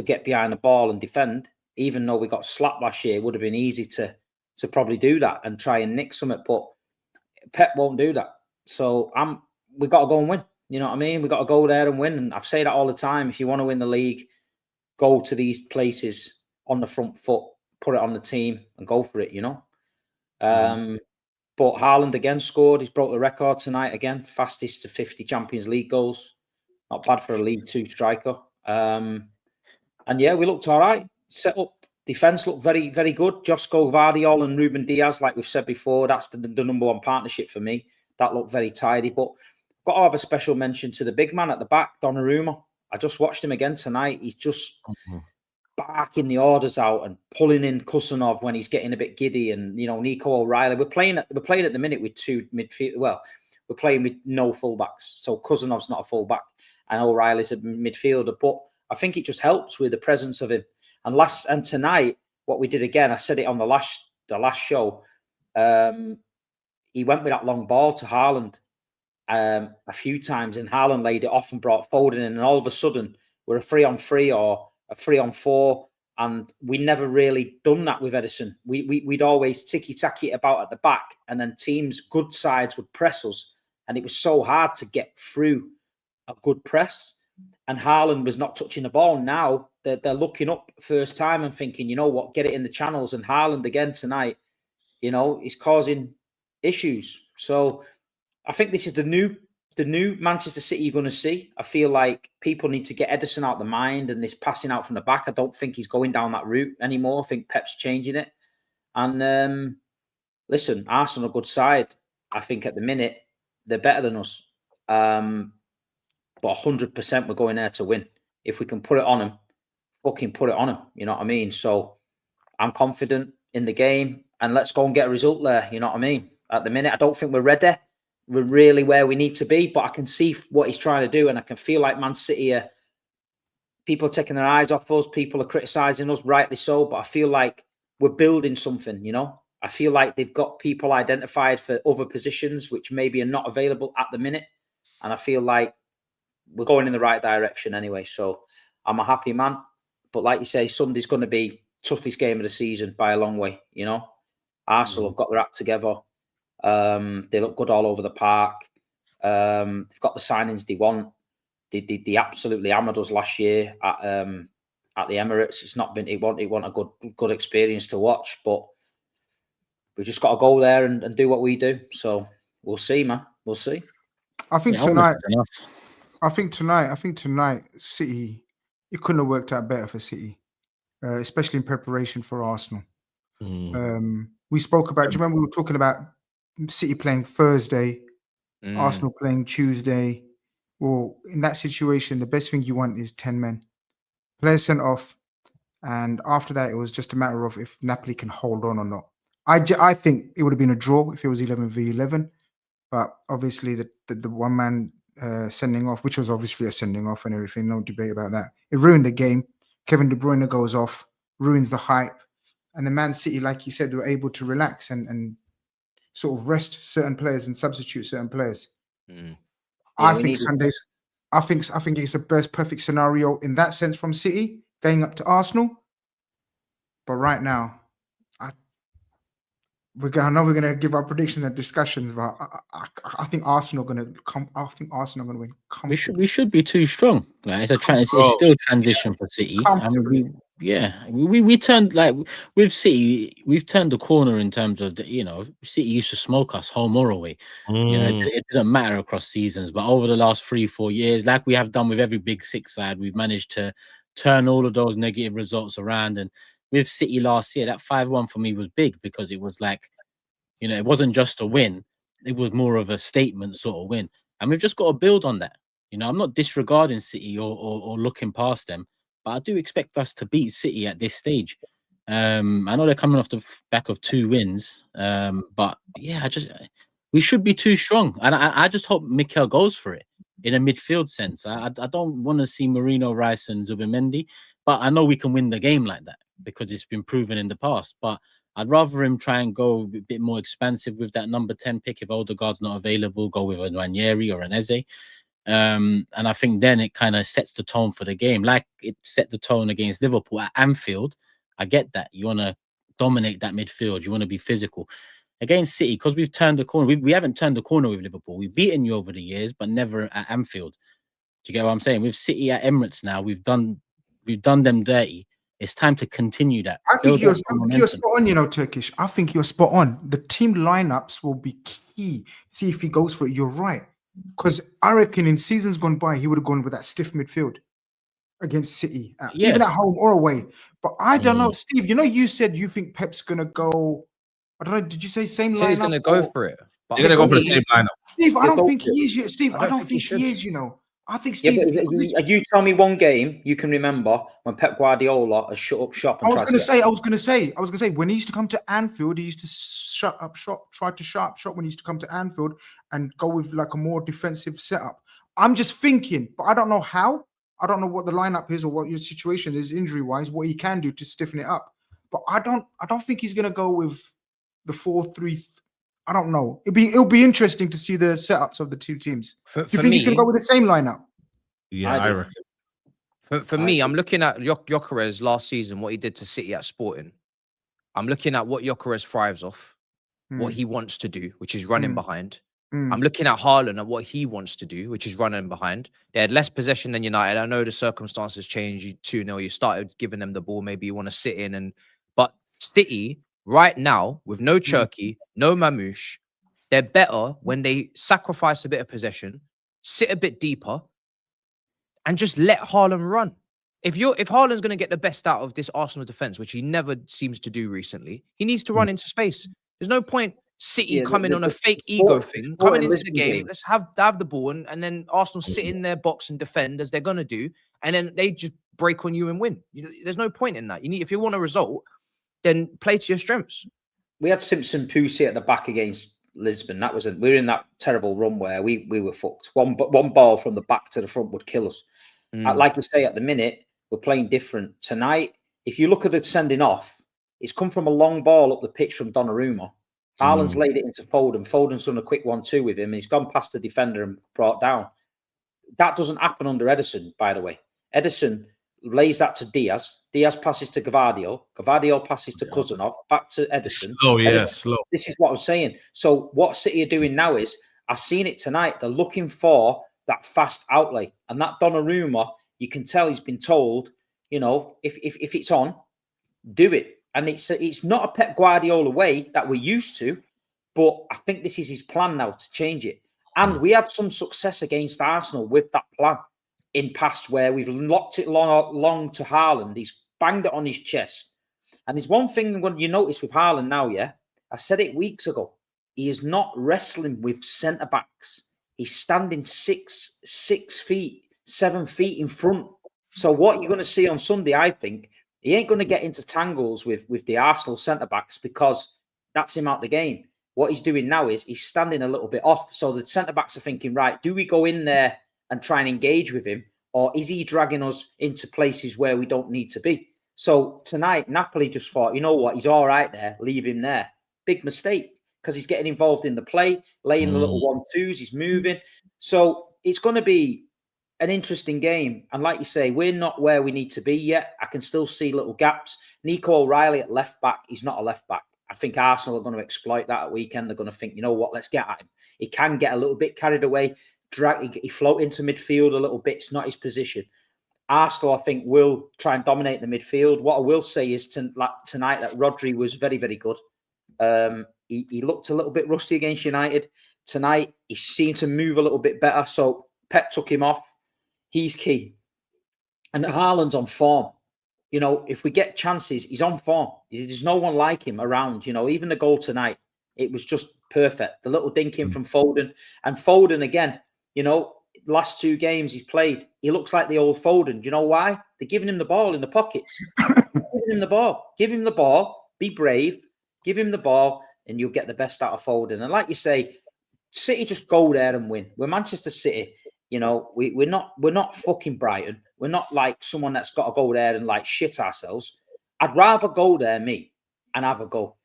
get behind the ball and defend. Even though we got slapped last year, it would have been easy to probably do that and try and nick something. But Pep won't do that. So we got to go and win. You know what I mean? We got to go there and win. And I've said that all the time. If you want to win the league, go to these places on the front foot, put it on the team, and go for it. You know. But Haaland again scored. He's broke the record tonight again. Fastest to 50 Champions League goals. Not bad for a League 2 striker. And yeah, we looked all right. Set up. Defence looked very, very good. Josko Vardiol and Ruben Diaz, like we've said before, that's the number 1 partnership for me. That looked very tidy. But got to have a special mention to the big man at the back, Donnarumma. I just watched him again tonight. He's just barking the orders out and pulling in Kusanov when he's getting a bit giddy. And, you know, Nico O'Reilly. We're playing at the minute with 2 midfield. Well, we're playing with no fullbacks. So Kusanov's not a fullback and O'Reilly's a midfielder. But I think it just helps with the presence of him. And tonight, what we did again, I said it on the last show. He went with that long ball to Haaland a few times, and Haaland laid it off and brought Foden in, and all of a sudden we're a 3-on-3 or a 3-on-4, and we never really done that with Edison. We'd always ticky-tacky it about at the back, and then teams, good sides, would press us, and it was so hard to get through a good press. And Haaland was not touching the ball. Now they're looking up first time and thinking, you know what, get it in the channels. And Haaland again tonight, you know, is causing issues. So I think this is the new the new Manchester City you're going to see. I feel like people need to get Ederson out of the mind and this passing out from the back. I don't think he's going down that route anymore. I think Pep's changing it. And listen, Arsenal are a good side. I think at the minute they're better than us. But 100% we're going there to win. If we can put it on them, fucking put it on them. You know what I mean? So I'm confident in the game, and let's go and get a result there. You know what I mean? At the minute, I don't think we're ready. We're really where we need to be, but I can see what he's trying to do, and I can feel like Man City are, people are taking their eyes off us. People are criticising us, rightly so, but I feel like we're building something, you know? I feel like they've got people identified for other positions, which maybe are not available at the minute. And I feel like we're going in the right direction anyway. So I'm a happy man. But like you say, Sunday's going to be toughest game of the season by a long way, you know? Arsenal have got their act together. They look good all over the park. They've got the signings they want. They absolutely hammered us last year at the Emirates. It's not been, it wasn't a good experience to watch, but we just got to go there and do what we do. So we'll see, man. We'll see. I think tonight, City, it couldn't have worked out better for City, especially in preparation for Arsenal. We spoke about, do you remember we were talking about City playing Thursday, Arsenal playing Tuesday? Well, in that situation, the best thing you want is 10 men. Players sent off, and after that, it was just a matter of if Napoli can hold on or not. I think it would have been a draw if it was 11v11, but obviously the one man sending off, which was obviously a sending off and everything, no debate about that. It ruined the game. Kevin De Bruyne goes off, ruins the hype, and the Man City, like you said, were able to relax and sort of rest certain players and substitute certain players. I think Sundays. I think it's the perfect scenario in that sense from City going up to Arsenal. But right now, I know we're gonna give our predictions and discussions, but I think Arsenal are gonna come. I think Arsenal are gonna win. We should be too strong. Like it's still transition for City. I mean, we turned, like with City, we've turned the corner in terms of City used to smoke us home or away. You know, it didn't matter across seasons, but over the last 3-4 years, like we have done with every big six side, we've managed to turn all of those negative results around. And with City last year, that 5-1 for me was big because it was like, it wasn't just a win; it was more of a statement sort of win, and we've just got to build on that. I'm not disregarding City or looking past them, but I do expect us to beat City at this stage. I know they're coming off the back of 2 wins, but yeah, we should be too strong, and I just hope Mikel goes for it in a midfield sense. I don't want to see Mourinho, Rice, and Zubimendi, but I know we can win the game like that because it's been proven in the past. But I'd rather him try and go a bit more expansive with that number 10 pick. If Odegaard's not available, go with a Ranieri or an Eze. And I think then it kind of sets the tone for the game, like it set the tone against Liverpool at Anfield. I get that you want to dominate that midfield, you want to be physical. Against City, because we've turned the corner, we haven't turned the corner with Liverpool. We've beaten you over the years, but never at Anfield. Do you get what I'm saying? With City at Emirates now, we've done them dirty. It's time to continue that. I think you're spot on, Turkish. I think you're spot on. The team lineups will be key. See if he goes for it. You're right. Because I reckon in seasons gone by, he would have gone with that stiff midfield against City, even at home or away. But I don't know, Steve. You said you think Pep's gonna go. I don't know. Did you say same lineup? He's gonna go for it. But he's gonna go for the same lineup. Steve, I don't think he is yet. Steve, I don't think he is. I think Steve. You tell me one game you can remember when Pep Guardiola has shut up shop. I was going to say when he used to come to Anfield, he used to shut up shop, try to shut up shop when he used to come to Anfield and go with like a more defensive setup. I'm just thinking, but I don't know how. I don't know what the lineup is or what your situation is injury wise, what he can do to stiffen it up. But I don't think he's going to go with the 4-3. I don't know. It'll be interesting to see the setups of the two teams. Do you think he's going to go with the same lineup? Yeah, I reckon. For me, I'm looking at Gyökeres last season, what he did to City at Sporting. I'm looking at what Gyökeres thrives off, what he wants to do, which is running behind. I'm looking at Haaland and what he wants to do, which is running behind. They had less possession than United. I know the circumstances changed. You 2-0, you started giving them the ball. Maybe you want to sit in. But City, right now, with no Cherki, no Mamouche, they're better when they sacrifice a bit of possession, sit a bit deeper, and just let Haaland run. If Haaland's going to get the best out of this Arsenal defense, which he never seems to do recently, he needs to run into space. There's no point City coming on a fake ego thing, coming into the game. Let's have the ball, and then Arsenal sit in their box and defend as they're going to do, and then they just break on you and win. There's no point in that. If you want a result, then play to your strengths. We had Simpson Pussy at the back against Lisbon. We were in that terrible run where we were fucked. One ball from the back to the front would kill us. Like you say, at the minute, we're playing different. Tonight, if you look at the sending off, it's come from a long ball up the pitch from Donnarumma. Haaland's laid it into Foden. Foden's done a quick 1-2 with him, and he's gone past the defender and brought down. That doesn't happen under Ederson, by the way. Ederson lays that to Diaz. Diaz passes to Gvardiol. Gvardiol passes to Kuzanov. Back to Ederson. Slow. This is what I'm saying. So what City are doing now is, I've seen it tonight, they're looking for that fast outlay. And that Donnarumma, you can tell he's been told, if it's on, do it. And it's not a Pep Guardiola way that we're used to, but I think this is his plan now to change it. And we had some success against Arsenal with that plan in past, where we've locked it long to Haaland. He's banged it on his chest. And there's one thing when you notice with Haaland now, I said it weeks ago, he is not wrestling with centre-backs. He's standing 7 feet in front. So what you're going to see on Sunday, I think, he ain't going to get into tangles with the Arsenal centre-backs, because that's him out the game. What he's doing now is he's standing a little bit off. So the centre-backs are thinking, right, do we go in there and try and engage with him, or is he dragging us into places where we don't need to be? So tonight, Napoli just thought, you know what, he's all right there, leave him there. Big mistake, because he's getting involved in the play, laying the little 1-2s, he's moving. So it's going to be an interesting game. And like you say, we're not where we need to be yet. I can still see little gaps. Nico O'Reilly at left back, he's not a left back. I think Arsenal are going to exploit that at weekend. They're going to think, you know what, let's get at him. He can get a little bit carried away, he float into midfield a little bit. It's not his position. Arsenal, I think, will try and dominate the midfield. What I will say is tonight that Rodri was very, very good. He looked a little bit rusty against United. Tonight, he seemed to move a little bit better. So Pep took him off. He's key. And Haaland's on form. If we get chances, he's on form. There's no one like him around. Even the goal tonight, it was just perfect. The little dink in from Foden. And Foden, again, last 2 games he's played, he looks like the old Foden. Do you know why? They're giving him the ball in the pockets. Giving him the ball. Give him the ball. Be brave. Give him the ball, and you'll get the best out of Foden. And like you say, City just go there and win. We're Manchester City. We're not fucking Brighton. We're not like someone that's got to go there and like shit ourselves. I'd rather go there, and have a go.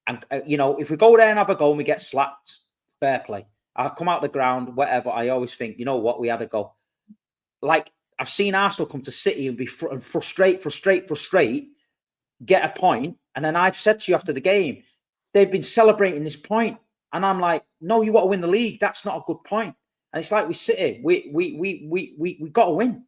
And if we go there and have a go and we get slapped, fair play. I'll come out the ground, whatever. I always think, you know what, we had a go. Like, I've seen Arsenal come to City and be frustrate, get a point. And then I've said to you after the game, they've been celebrating this point. And I'm like, no, you want to win the league. That's not a good point. And it's like we City, we got to win.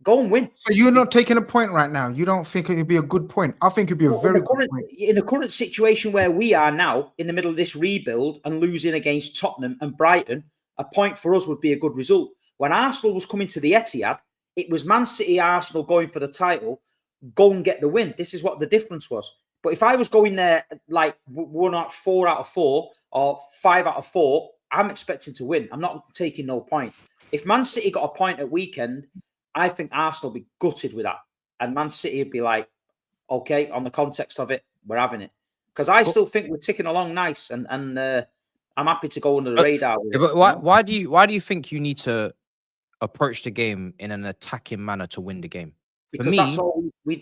Go and win. So you're not taking a point right now. You don't think it would be a good point? I think it'd be a very good point. In the current situation where we are now, in the middle of this rebuild and losing against Tottenham and Brighton, a point for us would be a good result. When Arsenal was coming to the Etihad, it was Man City, Arsenal going for the title, go and get the win. This is what the difference was. But if I was going there like 4 out of 4 or 5 out of 4, I'm expecting to win. I'm not taking no point. If Man City got a point at weekend, I think Arsenal will be gutted with that. And Man City would be like, okay, on the context of it, we're having it. Because I still think we're ticking along nice, and I'm happy to go under the radar. But why do you think you need to approach the game in an attacking manner to win the game? Because me,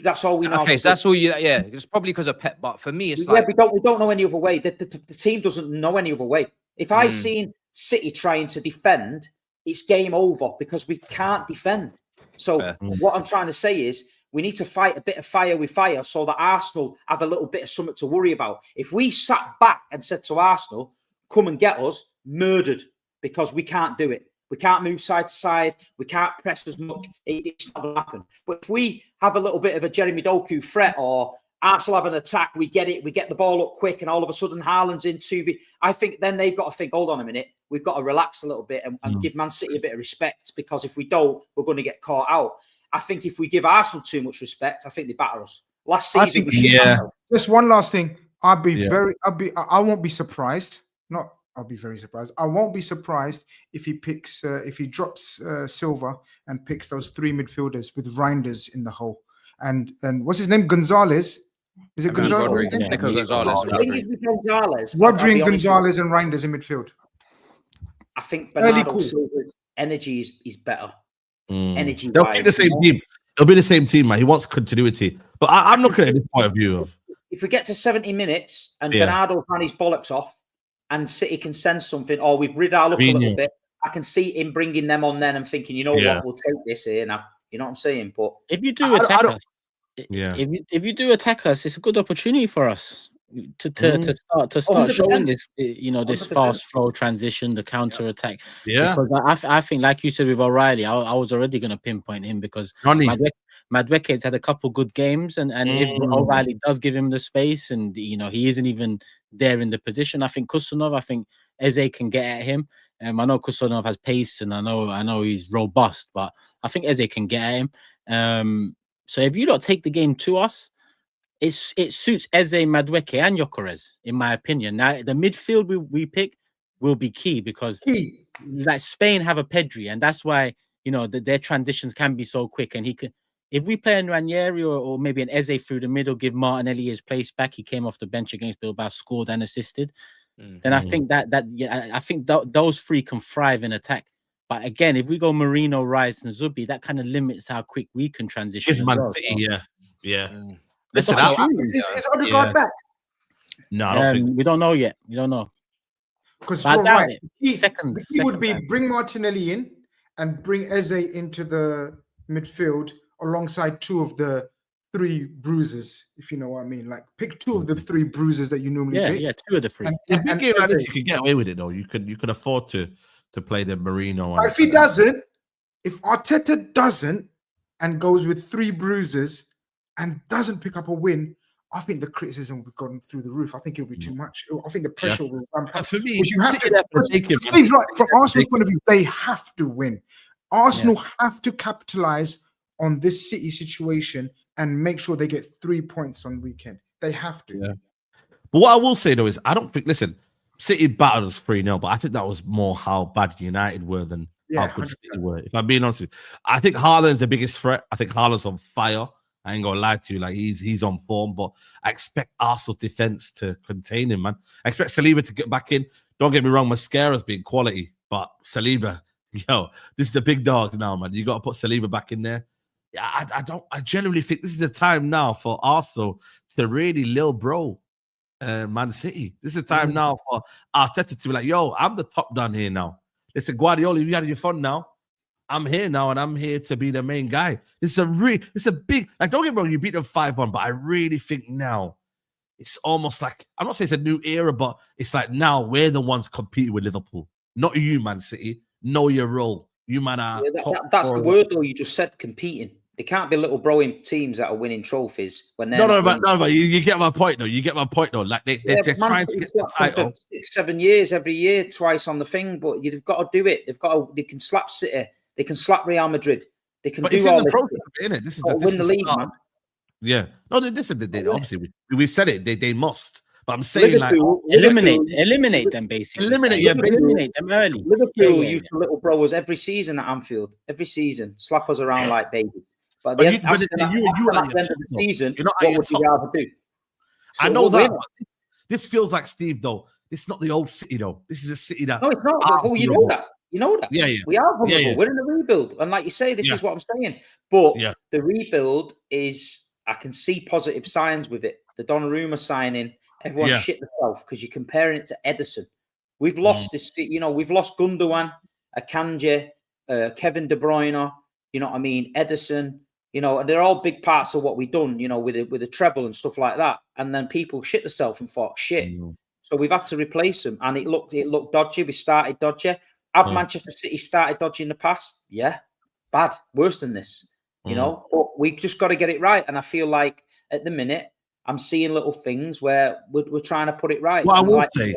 that's all we know. Okay, so that's all you. Yeah, it's probably because of Pep. But for me, it's like we don't know any other way. The team doesn't know any other way. If I seen City trying to defend, it's game over because we can't defend. So what I'm trying to say is we need to fight a bit of fire with fire so that Arsenal have a little bit of something to worry about. If we sat back and said to Arsenal, come and get us, murdered, because we can't do it. We can't move side to side. We can't press as much. It's not going to happen. But if we have a little bit of a Jeremy Doku threat or Arsenal have an attack, we get it, we get the ball up quick, and all of a sudden Haaland's in 2v. I think then they've got to think, hold on a minute, we've got to relax a little bit and give Man City a bit of respect, because if we don't, we're going to get caught out. I think if we give Arsenal too much respect, I think they batter us. Last season, Just one last thing. I won't be surprised. I'll be very surprised. I won't be surprised if he picks, if he drops Silva and picks those 3 midfielders with Reinders in the hole. And what's his name? Gonzalez. Is it Gonzalez? Nico Gonzalez. Rodri and Gonzalez and Reinders in midfield. I think Bernardo Silva's energy is better. Energy. They'll be the same team. It'll be the same team, man. He wants continuity. But I'm looking at this point of view of, if we get to 70 minutes and Bernardo ran his bollocks off, and City can sense something, or we've rid our luck a little bit, I can see him bringing them on then and thinking, you know what, we'll take this here now. You know what I'm saying? But if you do attack us, if you do attack us, it's a good opportunity for us to start showing this, this fast flow transition, the counter attack. Yeah, because I think, like you said with O'Reilly, I was already going to pinpoint him because Madueke's had a couple good games, and if O'Reilly does give him the space, and he isn't even there in the position, I think Kusanov, I think Eze can get at him. I know Kusanov has pace, and I know he's robust, but I think Eze can get at him. So if you don't take the game to us, it suits Eze, Madueke, and Gyökeres, in my opinion. Now the midfield we pick will be key because like Spain have a Pedri, and that's why their transitions can be so quick, and he can. If we play in Ranieri or maybe an Eze through the middle, give Martinelli his place back. He came off the bench against Bilbao, scored and assisted. Then I think I think those 3 can thrive in attack. But again, if we go Marino, Rice, and Zubi, that kind of limits how quick we can transition. Listen, is Odegaard back? No, I don't think so. We don't know yet. We don't know. Because you're right. Second would be bring Martinelli in and bring Eze into the midfield alongside 2 of the 3 bruisers, if you know what I mean. Like pick 2 of the 3 bruisers that you normally pick. Yeah, 2 of the 3. And you can get away with it though. You can afford to play the Marino. If he doesn't, if Arteta doesn't and goes with 3 bruisers and doesn't pick up a win, I think the criticism will be gone through the roof. I think it'll be too much. I think the pressure will run past. For me, Steve's right. From Arsenal's point of view, they have to win. Arsenal have to capitalize on this City situation and make sure they get 3 points on weekend. They have to. Yeah. But what I will say though is, I don't think. Listen, City battled us 3-0, but I think that was more how bad United were than how good 100%. City were. If I'm being honest with you, I think Haaland's the biggest threat. I think Haaland's on fire. I ain't gonna lie to you, like he's on form, but I expect Arsenal's defense to contain him, man. I expect Saliba to get back in. Don't get me wrong, Mascara's been quality, but Saliba, this is the big dogs now, man. You got to put Saliba back in there. I genuinely think this is the time now for Arsenal to really lil bro Man City. This is the time now for Arteta to be like, yo, I'm the top down here now. Listen, Guardiola, you had your fun now. I'm here now, and I'm here to be the main guy. It's a big, like, don't get me wrong, you beat them 5-1, but I really think now it's almost like, I'm not saying it's a new era, but it's like now we're the ones competing with Liverpool. Not you, Man City. Know your role. You, man, are that's the word, though. You just said competing. They can't be little broing teams that are winning trophies when they're but you get my point, though. You get my point, though. Like they're trying to get the title. 6-7 years, every year, twice on the thing, but you've got to do it. They can slap City. They can slap Real Madrid. They can do all the process, isn't it? This is win the league, man. Yeah. No, they obviously we've said it. They must. But I'm saying Liverpool, like eliminate them basically. Eliminate them early. Liverpool used to little bro us every season at Anfield. Every season, slap us around like babies. But at the end of the season, what would you rather do? I know that. This feels like Steve, though. This is not the old City, though. This is a City that. No, it's not. Well, you know that. You know that. Yeah. We are vulnerable. Yeah. We're in a rebuild. And like you say, this is what I'm saying. But the rebuild is, I can see positive signs with it. The Donnarumma signing, everyone shit themselves because you're comparing it to Ederson. We've lost this, we've lost Gundogan, Akanji, Kevin De Bruyne, you know what I mean, Ederson, and they're all big parts of what we've done, with a treble and stuff like that. And then people shit themselves and thought, shit. So we've had to replace them. And it looked dodgy. We started dodgy. Have Manchester City started dodgy in the past? Yeah. Bad. Worse than this, but we just got to get it right. And I feel like at the minute, I'm seeing little things where we're trying to put it right. What I will say,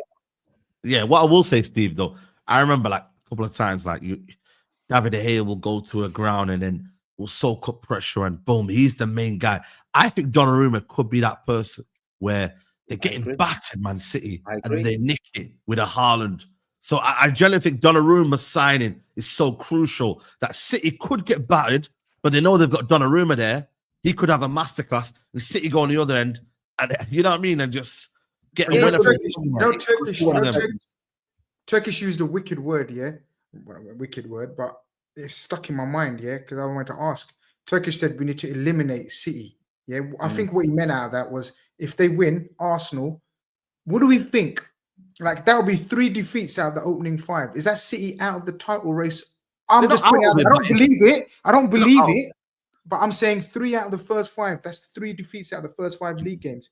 what I will say, Steve, though, I remember like a couple of times, like David De Gea will go to a ground and then will soak up pressure and boom, he's the main guy. I think Donnarumma could be that person where they're getting battered, Man City, and they nick it with a Haaland. So I generally think Donnarumma signing is so crucial that City could get battered, but they know they've got Donnarumma there. He could have a masterclass, and City go on the other end, and you know what I mean, and just get a winner. Turkish used a wicked word, but it's stuck in my mind, because I wanted to ask. Turkish said we need to eliminate City. Yeah, I think what he meant out of that was if they win, Arsenal, what do we think? Like that would be 3 defeats out of the opening 5. Is that City out of the title race? I'm just putting out. I don't believe it. I don't believe it. But I'm saying 3 out of the first 5. That's 3 defeats out of the first 5 league games.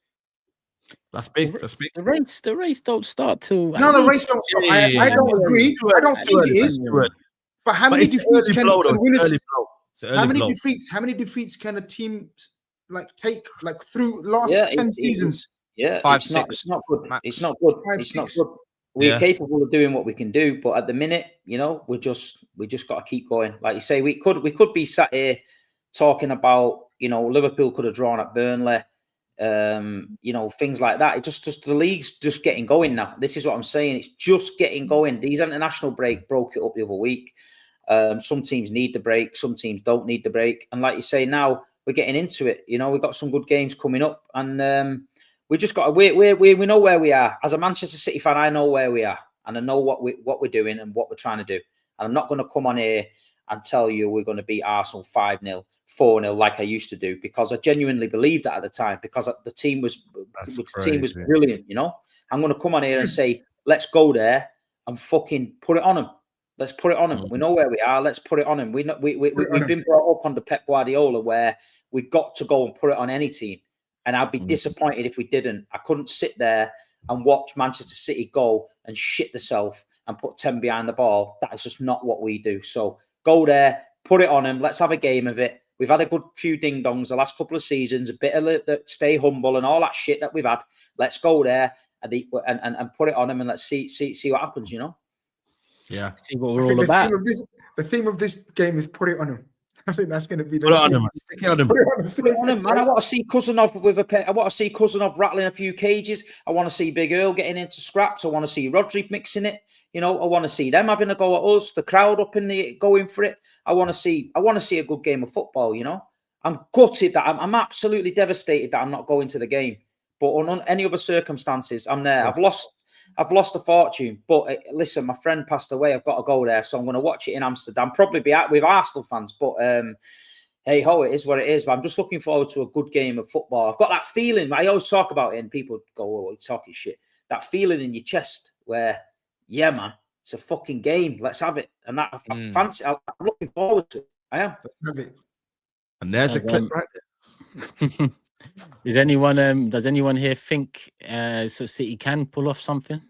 That's big. That's big. The race don't start till. No, the race don't start. I don't agree. I don't think it is. But how many defeats can winners? How many defeats can a team like take like through last 10 seasons? 5, 6. It's not good. It's not good. It's not good. We're capable of doing what we can do, but at the minute, you know, we just got to keep going. Like you say, we could be sat here talking about, you know, Liverpool could have drawn at Burnley, you know, things like that. It just the league's just getting going now. This is what I'm saying. It's just getting going. These international break broke it up the other week. Some teams need the break, some teams don't need the break. And like you say, now we're getting into it. You know, we've got some good games coming up, and we just got to we know where we are. As a Manchester City fan, I know where we are, and I know what we're doing and what we're trying to do. And I'm not going to come on here and tell you we're going to beat Arsenal 5-0, 4-0 like I used to do, because I genuinely believed that at the time, because the team was brilliant. You know, I'm going to come on here and say, let's go there and fucking put it on them. Let's put it on them. We know where we are. Let's put it on them. We've been brought up under Pep Guardiola where we got to go and put it on any team. And I'd be disappointed if we didn't. I couldn't sit there and watch Manchester City go and shit themselves and put 10 behind the ball. That is just not what we do. So go there, put it on them. Let's have a game of it. We've had a good few ding-dongs the last couple of seasons, a bit of the stay humble and all that shit that we've had. Let's go there and put it on them, and let's see what happens, you know? Yeah. See what we're all about. The theme of this game is put it on him. I think that's going to be the put it on him. Stick it on him. Put it on him, man. I want to see Cousinov with a pet. I want to see Cousinov rattling a few cages. I want to see Big Earl getting into scraps. I want to see Rodri mixing it. You know, I want to see them having a go at us. The crowd up in the going for it. I want to see a good game of football. You know, I'm gutted that I'm absolutely devastated that I'm not going to the game. But on any other circumstances, I'm there. Yeah. I've lost a fortune, but listen, my friend passed away. I've got to go there, so I'm going to watch it in Amsterdam. Probably be out with Arsenal fans, but hey ho, it is what it is. But I'm just looking forward to a good game of football. I've got that feeling. I always talk about it, and people go, "Oh, you're talking shit." That feeling in your chest where, yeah, man, it's a fucking game. Let's have it. And that I fancy. I'm looking forward to it. I am. Let's have it. And there's a clip right there. Does anyone here think so City can pull off something?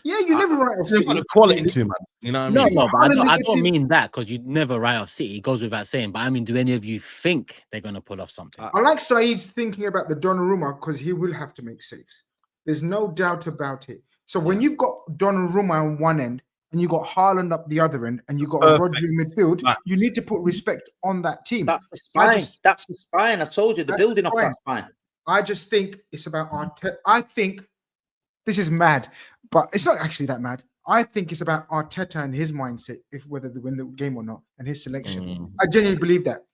Yeah, you never write off City. Got the quality to, man. You know what I mean? No, but I don't mean that, because you never write off City. It goes without saying. But I mean, do any of you think they're going to pull off something? I like Saeed's thinking about the Donnarumma, because he will have to make saves. There's no doubt about it. So when you've got Donnarumma on one end and you got Haaland up the other end and you got Rodri in midfield, you need to put respect on that team. That's the spine. That's the spine. I told you, the building of that spine. I just think it's about Arteta. I think this is mad, but it's not actually that mad. I think it's about Arteta and his mindset, whether they win the game or not, and his selection. I genuinely believe that.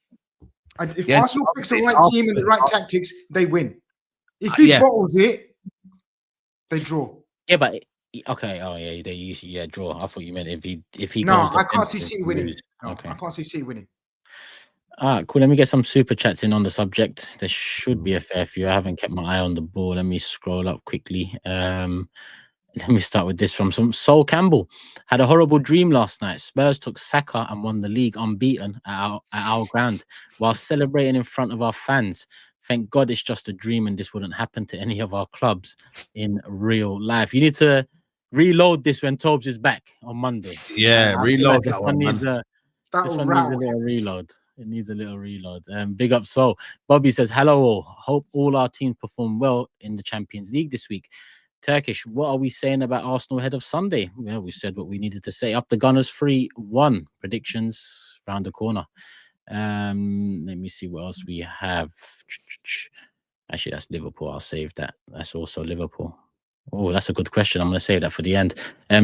If Arsenal picks the right team and the right tactics, they win. If he bottles it, they draw. Yeah, but okay. Oh yeah, they usually draw. I thought you meant if he. No, goes I can't see City winning. No, okay. I can't see City winning. All right, cool. Let me get some super chats in on the subject. There should be a fair few. I haven't kept my eye on the ball. Let me scroll up quickly. Let me start with this from some Sol Campbell. Had a horrible dream last night. Spurs took Saka and won the league unbeaten at our ground while celebrating in front of our fans. Thank God it's just a dream and this wouldn't happen to any of our clubs in real life. You need to reload this when Tobes is back on Monday. Yeah, reload that one. This one needs a little reload. It needs a little reload. Big up. So Bobby says, hello all. Hope all our teams perform well in the Champions League this week. Turkish, what are we saying about Arsenal ahead of Sunday? Well, we said what we needed to say. Up the Gunners 3-1. Predictions round the corner. Let me see what else we have. Actually, that's Liverpool. I'll save that. That's also Liverpool. Oh, that's a good question. I'm going to save that for the end.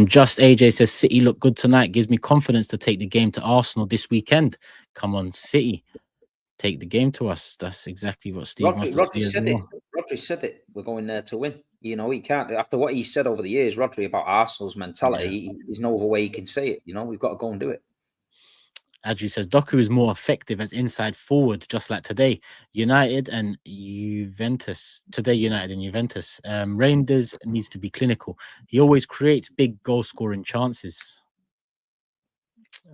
Just AJ says, City look good tonight. Gives me confidence to take the game to Arsenal this weekend. Come on, City. Take the game to us. That's exactly what Steve wants to see as well. Rodri said it. We're going there to win. You know, he can't. After what he said over the years, Rodri, about Arsenal's mentality, there's no other way he can say it. You know, we've got to go and do it. Adju says, Doku is more effective as inside forward, just like today. United and Juventus. Today, United and Juventus. Reinders needs to be clinical. He always creates big goal-scoring chances.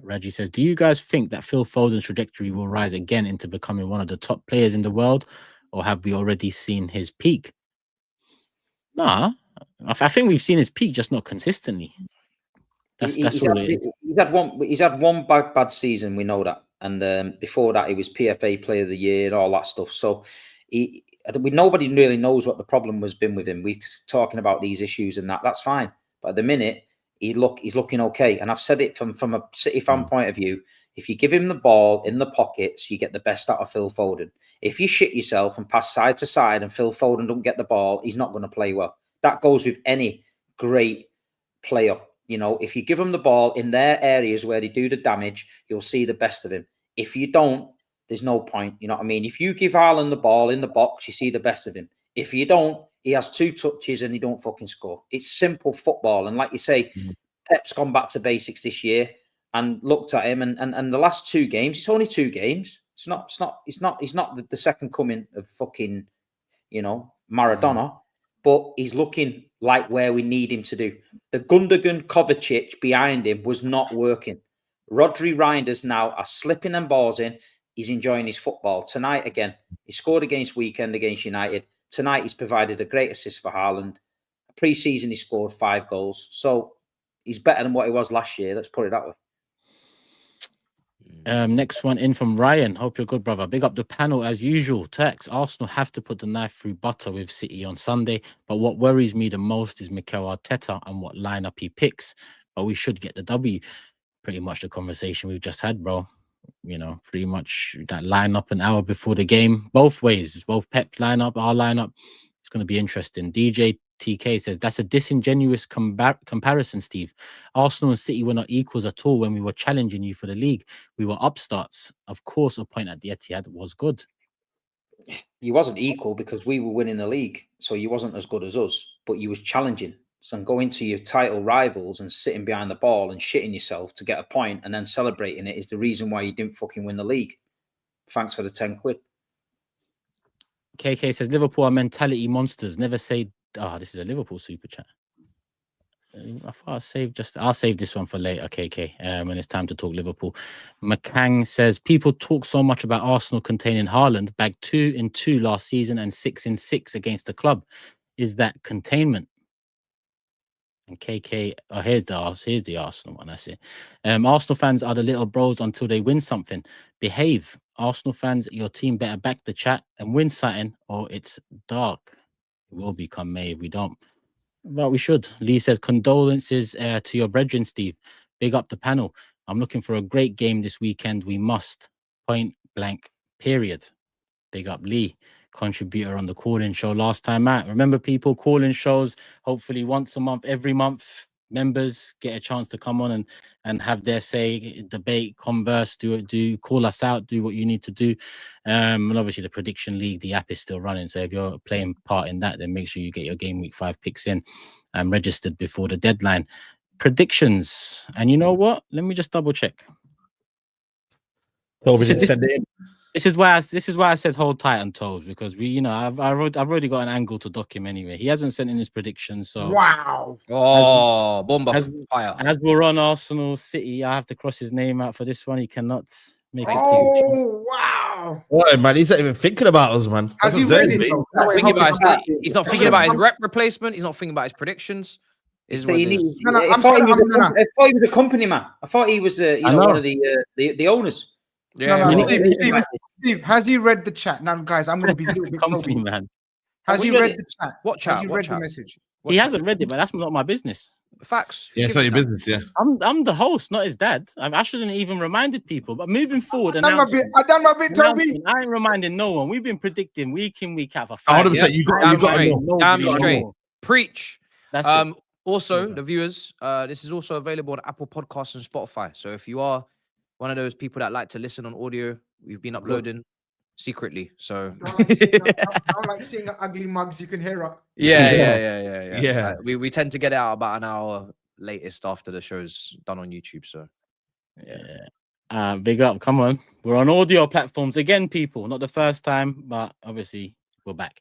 Raji says, do you guys think that Phil Foden's trajectory will rise again into becoming one of the top players in the world? Or have we already seen his peak? Nah, I think we've seen his peak, just not consistently. That's all it is. He's had one bad season, we know that. And before that, he was PFA Player of the Year and all that stuff. So nobody really knows what the problem has been with him. We're talking about these issues and that's fine. But at the minute, he's looking okay. And I've said it from a City fan point of view. If you give him the ball in the pockets, you get the best out of Phil Foden. If you shit yourself and pass side to side and Phil Foden don't get the ball, he's not going to play well. That goes with any great player. You know, if you give them the ball in their areas where they do the damage, you'll see the best of him. If you don't, there's no point. You know what I mean? If you give Haaland the ball in the box, you see the best of him. If you don't, he has 2 touches and he don't fucking score. It's simple football. And like you say, Pep's gone back to basics this year and looked at him. And the last 2 games, it's only 2 games. He's not the second coming of fucking, you know, Maradona. But he's looking like where we need him to do. The Gundogan Kovacic behind him was not working. Rodri Reinders now are slipping them balls in. He's enjoying his football. Tonight, again, he scored against United. Tonight, he's provided a great assist for Haaland. Pre-season, he scored 5 goals. So he's better than what he was last year. Let's put it that way. Next one in from Ryan. Hope you're good, brother. Big up the panel as usual. Tex, Arsenal have to put the knife through butter with City on Sunday. But what worries me the most is Mikel Arteta and what lineup he picks. But we should get the W. Pretty much the conversation we've just had, bro. You know, pretty much that lineup an hour before the game. Both ways. Both Pep's lineup, our lineup. It's going to be interesting. DJ TK says, that's a disingenuous comparison, Steve. Arsenal and City were not equals at all when we were challenging you for the league. We were upstarts. Of course, a point at the Etihad was good. You wasn't equal because we were winning the league, so you wasn't as good as us, but you was challenging. So going to your title rivals and sitting behind the ball and shitting yourself to get a point and then celebrating it is the reason why you didn't fucking win the league. Thanks for the 10 quid. KK says, Liverpool are mentality monsters. Never say... Oh, this is a Liverpool super chat. I thought I'll save this one for later, KK, when it's time to talk Liverpool. McCang says, people talk so much about Arsenal containing Haaland, bagged 2 in 2 last season and 6 in 6 against the club. Is that containment? And KK, oh, here's the Arsenal one. That's it. Arsenal fans are the little bros until they win something. Behave. Arsenal fans, your team better back the chat and win something, or it's dark. It will become May if we don't. But we should. Lee says, condolences to your brethren, Steve. Big up the panel. I'm looking for a great game this weekend. We must. Point blank, period. Big up Lee, contributor on the call-in show last time out. Remember, people, call-in shows, hopefully once a month, every month. Members get a chance to come on and have their say, debate, converse, do call us out, do what you need to do. And obviously the prediction league, the app is still running. So if you're playing part in that, then make sure you get your game week 5 picks in and registered before the deadline. Predictions. And you know what? Let me just double check. This is why I said hold tight on Toes, because I've already got an angle to dock him anyway. He hasn't sent in his predictions, so wow. Oh, bomba fire! As we're on Arsenal City, I have to cross his name out for this one. He cannot make it. Oh wow! What, man? He's not even thinking about us, man. Has he read it? He's not thinking about his rep replacement. He's not thinking about his predictions. I thought he was a company man. I thought he was one of the owners. Yeah, No, yeah. Steve, has he read the chat? Now, guys, I'm going to be a little bit Company, Toby. man. Has he read the chat? What chat? Has he What read chat? the message? He hasn't read it, but that's not my business. Facts. Yeah, it's not your business, yeah. I'm the host, not his dad. I shouldn't even reminded people. But moving forward, I done my bit, Toby. I ain't reminding no one. We've been predicting week in, week out for 100%. years. You got to know. Damn straight. Preach. That's it. Also, the viewers, this is also available on Apple Podcasts and Spotify. So if you are one of those people that like to listen on audio, we've been uploading secretly. So I don't like seeing ugly mugs. You can hear it. Yeah. We tend to get it out about an hour latest after the show's done on YouTube. So yeah. Big up. Come on. We're on audio platforms again, people. Not the first time, but obviously we're back.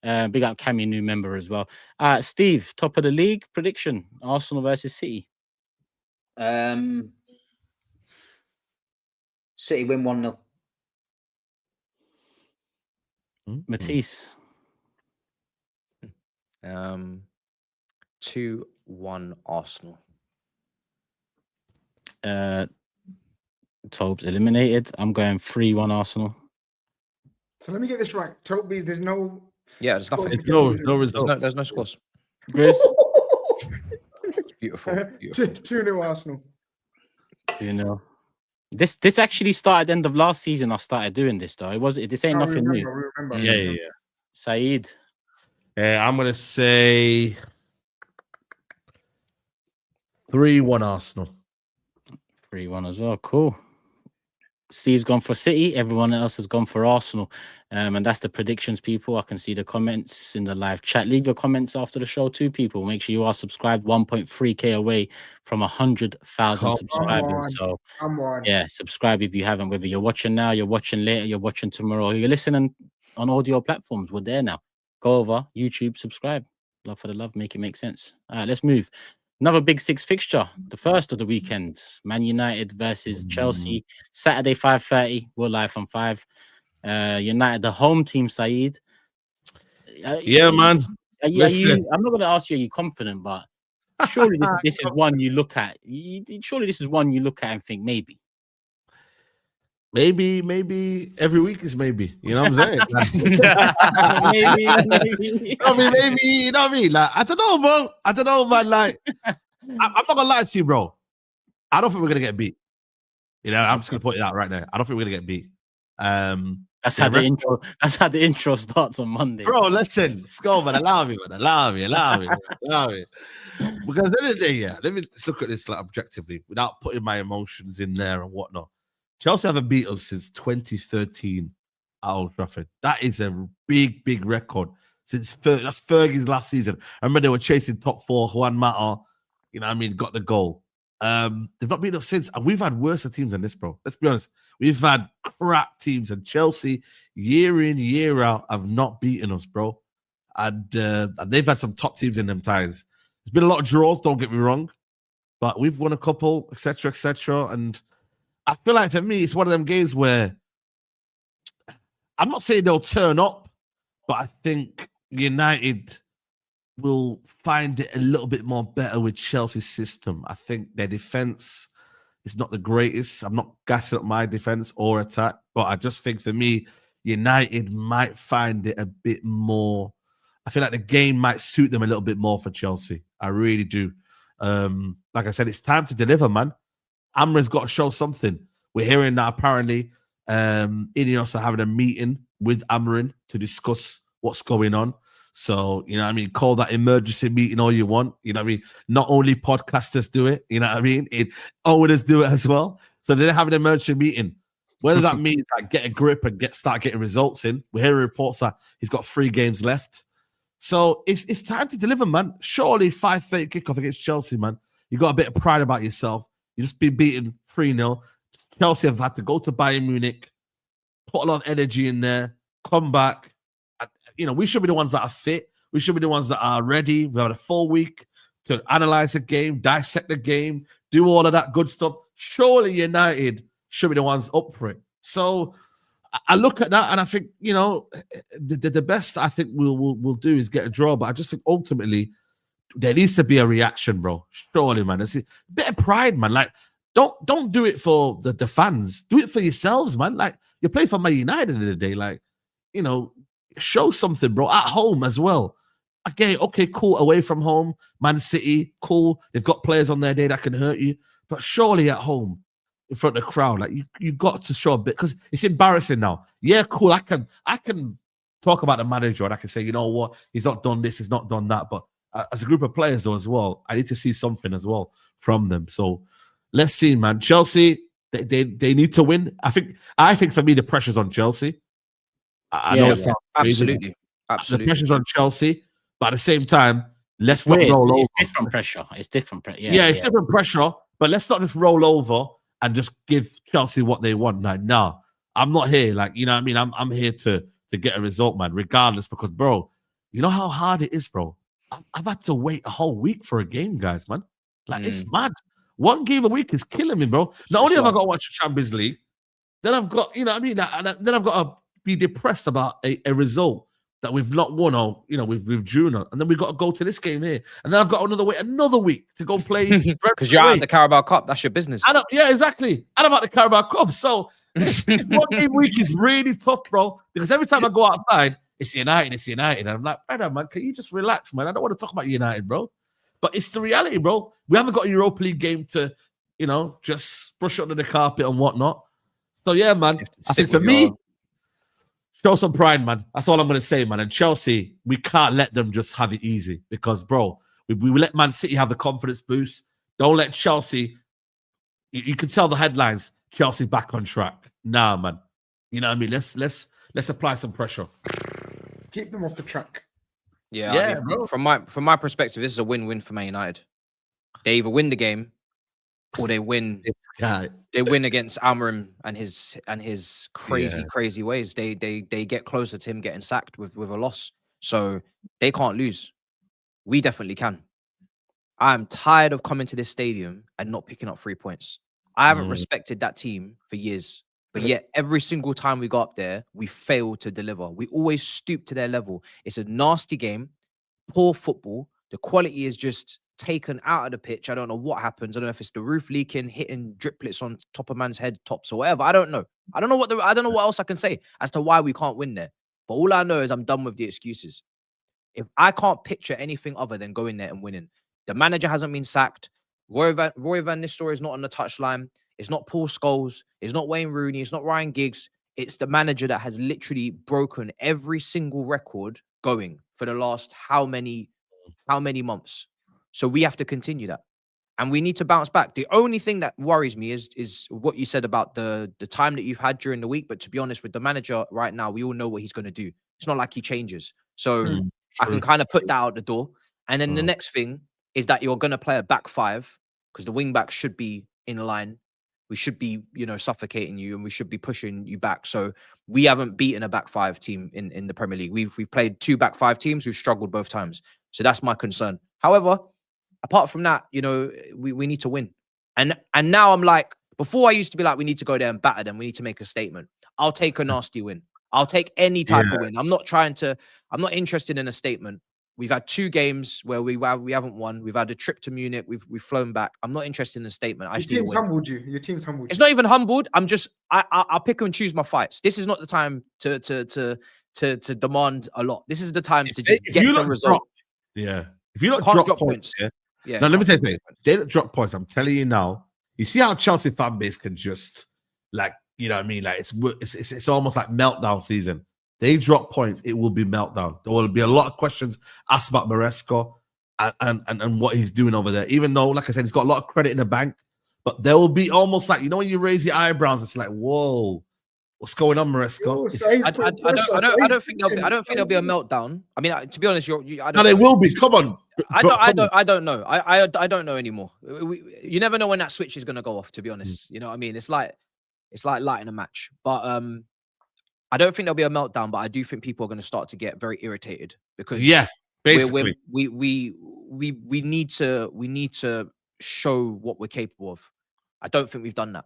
Big up Cammy, new member as well. Steve, top of the league prediction: Arsenal versus City. City win 1-0. Matisse. 2-1 Arsenal. Tobes eliminated. I'm going 3-1 Arsenal. So let me get this right. Toby's, there's no. Yeah, there's nothing. It's no results. There's no scores. Grizz. Beautiful. 2-0 Arsenal. You know, this actually started end of last season. I started doing this though. This ain't nothing new. Remember. Yeah. Saeed. I'm gonna say 3-1 Arsenal. 3-1 as well. Cool. Steve's gone for City. Everyone else has gone for Arsenal. And that's the predictions, people. I can see the comments in the live chat. Leave your comments after the show too, people. Make sure you are subscribed. 1.3K away from 100,000 subscribers. So yeah, subscribe if you haven't. Whether you're watching now, you're watching later, you're watching tomorrow, you're listening on audio platforms. We're there now. Go over YouTube, subscribe. Love for the love. Make it make sense. All right, let's move. Another Big Six fixture, the first of the weekend. Man United versus Chelsea. Saturday, 5:30. We're live from 5. United, the home team, Saeed. Yeah, man. I'm not going to ask you, are you confident? But surely this is one you look at. Surely this is one you look at and think, maybe. Maybe every week is maybe. You know what I'm saying? maybe. You know what I mean? Like, I don't know, bro. I don't know, man. Like, I'm not gonna lie to you, bro. I don't think we're gonna get beat. You know, I'm just gonna put it out right now. I don't think we're gonna get beat. That's how the intro. That's how the intro starts on Monday, bro. Listen, Skull, man. Allow me. Allow me. Because at the end of the day, yeah. Let's look at this like objectively, without putting my emotions in there and whatnot. Chelsea haven't beat us since 2013 at Old Trafford. That is a big record. That's Fergie's last season. I remember they were chasing top 4. Juan Mata, you know what I mean, got the goal. They've not beaten us since. And we've had worse teams than this, bro. Let's be honest. We've had crap teams. And Chelsea, year in, year out, have not beaten us, bro. And they've had some top teams in them ties. There's been a lot of draws, don't get me wrong. But we've won a couple, etc., etc. And I feel like for me, it's one of them games where I'm not saying they'll turn up, but I think United will find it a little bit more better with Chelsea's system. I think their defense is not the greatest. I'm not gassing up my defense or attack, but I just think for me, United might find it a bit more. I feel like the game might suit them a little bit more for Chelsea. I really do. Like I said, it's time to deliver, man. Amra's got to show something. We're hearing that apparently Ineos are having a meeting with Amarin to discuss what's going on. So, you know what I mean? Call that emergency meeting all you want. You know what I mean? Not only podcasters do it, you know what I mean? Owners do it as well. So they're having an emergency meeting. Whether that means like get a grip and start getting results in. We're hearing reports that he's got 3 games left. So it's time to deliver, man. Surely 5:30 kickoff against Chelsea, man. You got a bit of pride about yourself. You just been beaten 3-0. Chelsea have had to go to Bayern Munich, put a lot of energy in there, come back. And, you know, we should be the ones that are fit. We should be the ones that are ready. We've had a full week to analyze the game, dissect the game, do all of that good stuff. Surely United should be the ones up for it. So I look at that and I think, you know, the best I think we'll do is get a draw. But I just think ultimately there needs to be a reaction, bro. Surely, man. There's a bit of pride, man. Like, don't do it for the fans. Do it for yourselves, man. Like, you play for Man United at the end of the day. Like, you know, show something, bro, at home as well. Okay, cool. Away from home, Man City, cool. They've got players on their day that can hurt you. But surely at home, in front of the crowd, like you got to show a bit, because it's embarrassing now. Yeah, cool. I can talk about the manager and I can say, you know what, he's not done this, he's not done that. But as a group of players though as well, I need to see something as well from them. So let's see, man. Chelsea, they need to win. I think for me the pressure's on Chelsea. I know it sounds crazy. Absolutely. The pressure's on Chelsea, but at the same time, let's not roll over. It's different pressure. It's different pressure. Yeah, it's different pressure, but let's not just roll over and just give Chelsea what they want. Like, nah, I'm not here. Like, you know what I mean? I'm here to get a result, man, regardless, because, bro, you know how hard it is, bro? I've had to wait a whole week for a game, guys, man. Like, it's mad. One game a week is killing me, bro. Not only have I got to watch the Champions League, then I've got, you know what I mean? And then I've got to be depressed about a result that we've not won, or, you know, we've drew on, and then we've got to go to this game here, and then I've got another week to go play because you're out of the Carabao Cup. That's your business. Yeah, exactly. And about the Carabao Cup. So this 1 game week is really tough, bro. Because every time I go outside, it's United. And I'm like, brother, man, can you just relax, man? I don't want to talk about United, bro. But it's the reality, bro. We haven't got a Europa League game to, you know, just brush under the carpet and whatnot. So yeah, man. I think for me, show some pride, man. That's all I'm going to say, man. And Chelsea, we can't let them just have it easy, because, bro, we let Man City have the confidence boost. Don't let Chelsea, you can tell the headlines, Chelsea back on track. Nah, man. You know what I mean? Let's apply some pressure. Keep them off the track. Yeah, I mean, from my perspective, this is a win-win for Man United. They either win the game or they win. They win against Amorim and his crazy ways. They get closer to him getting sacked with a loss. So they can't lose. We definitely can. I'm tired of coming to this stadium and not picking up 3 points. I haven't respected that team for years. But yet, every single time we go up there, we fail to deliver. We always stoop to their level. It's a nasty game, poor football. The quality is just taken out of the pitch. I don't know what happens. I don't know if it's the roof leaking, hitting driplets on top of man's head tops or whatever. I don't know. I don't know what else I can say as to why we can't win there. But all I know is I'm done with the excuses. If I can't picture anything other than going there and winning, the manager hasn't been sacked. Roy Van Nistelrooy is not on the touchline. It's not Paul Scholes. It's not Wayne Rooney. It's not Ryan Giggs. It's the manager that has literally broken every single record going for the last how many months. So we have to continue that. And we need to bounce back. The only thing that worries me is what you said about the time that you've had during the week. But to be honest, with the manager right now, we all know what he's going to do. It's not like he changes. So I can kind of put that out the door. And then the next thing is that you're going to play a back five, because the wing back should be in line. We should be, you know, suffocating you, and we should be pushing you back. So we haven't beaten a back five team in the Premier League. We've played 2 back five teams. We've struggled both times. So that's my concern. However, apart from that, you know, we need to win. And now I'm like, before I used to be like, we need to go there and batter them. We need to make a statement. I'll take a nasty win. I'll take any type of win. I'm not interested in a statement. We've had 2 games where we haven't won. We've had a trip to Munich. We've flown back. I'm not interested in a statement. Your team's humbled you. It's not even humbled. I'll pick and choose my fights. This is not the time to demand a lot. This is the time to just get the result. If you don't drop points. Now, let me say something. If they don't drop points, I'm telling you now. You see how Chelsea fan base can just, like, you know what I mean? Like, it's almost like meltdown season. They drop points, it will be meltdown. There will be a lot of questions asked about Maresca and what he's doing over there. Even though, like I said, he's got a lot of credit in the bank, but there will be almost like, you know, when you raise your eyebrows, it's like, whoa, what's going on, Maresca? I don't think there'll be a meltdown. I mean, to be honest, no, they will be. Come on. I don't know. I don't know anymore. You never know when that switch is going to go off. To be honest, you know what I mean. It's like lighting a match, but I don't think there'll be a meltdown, but I do think people are going to start to get very irritated because basically we need to show what we're capable of. I don't think we've done that.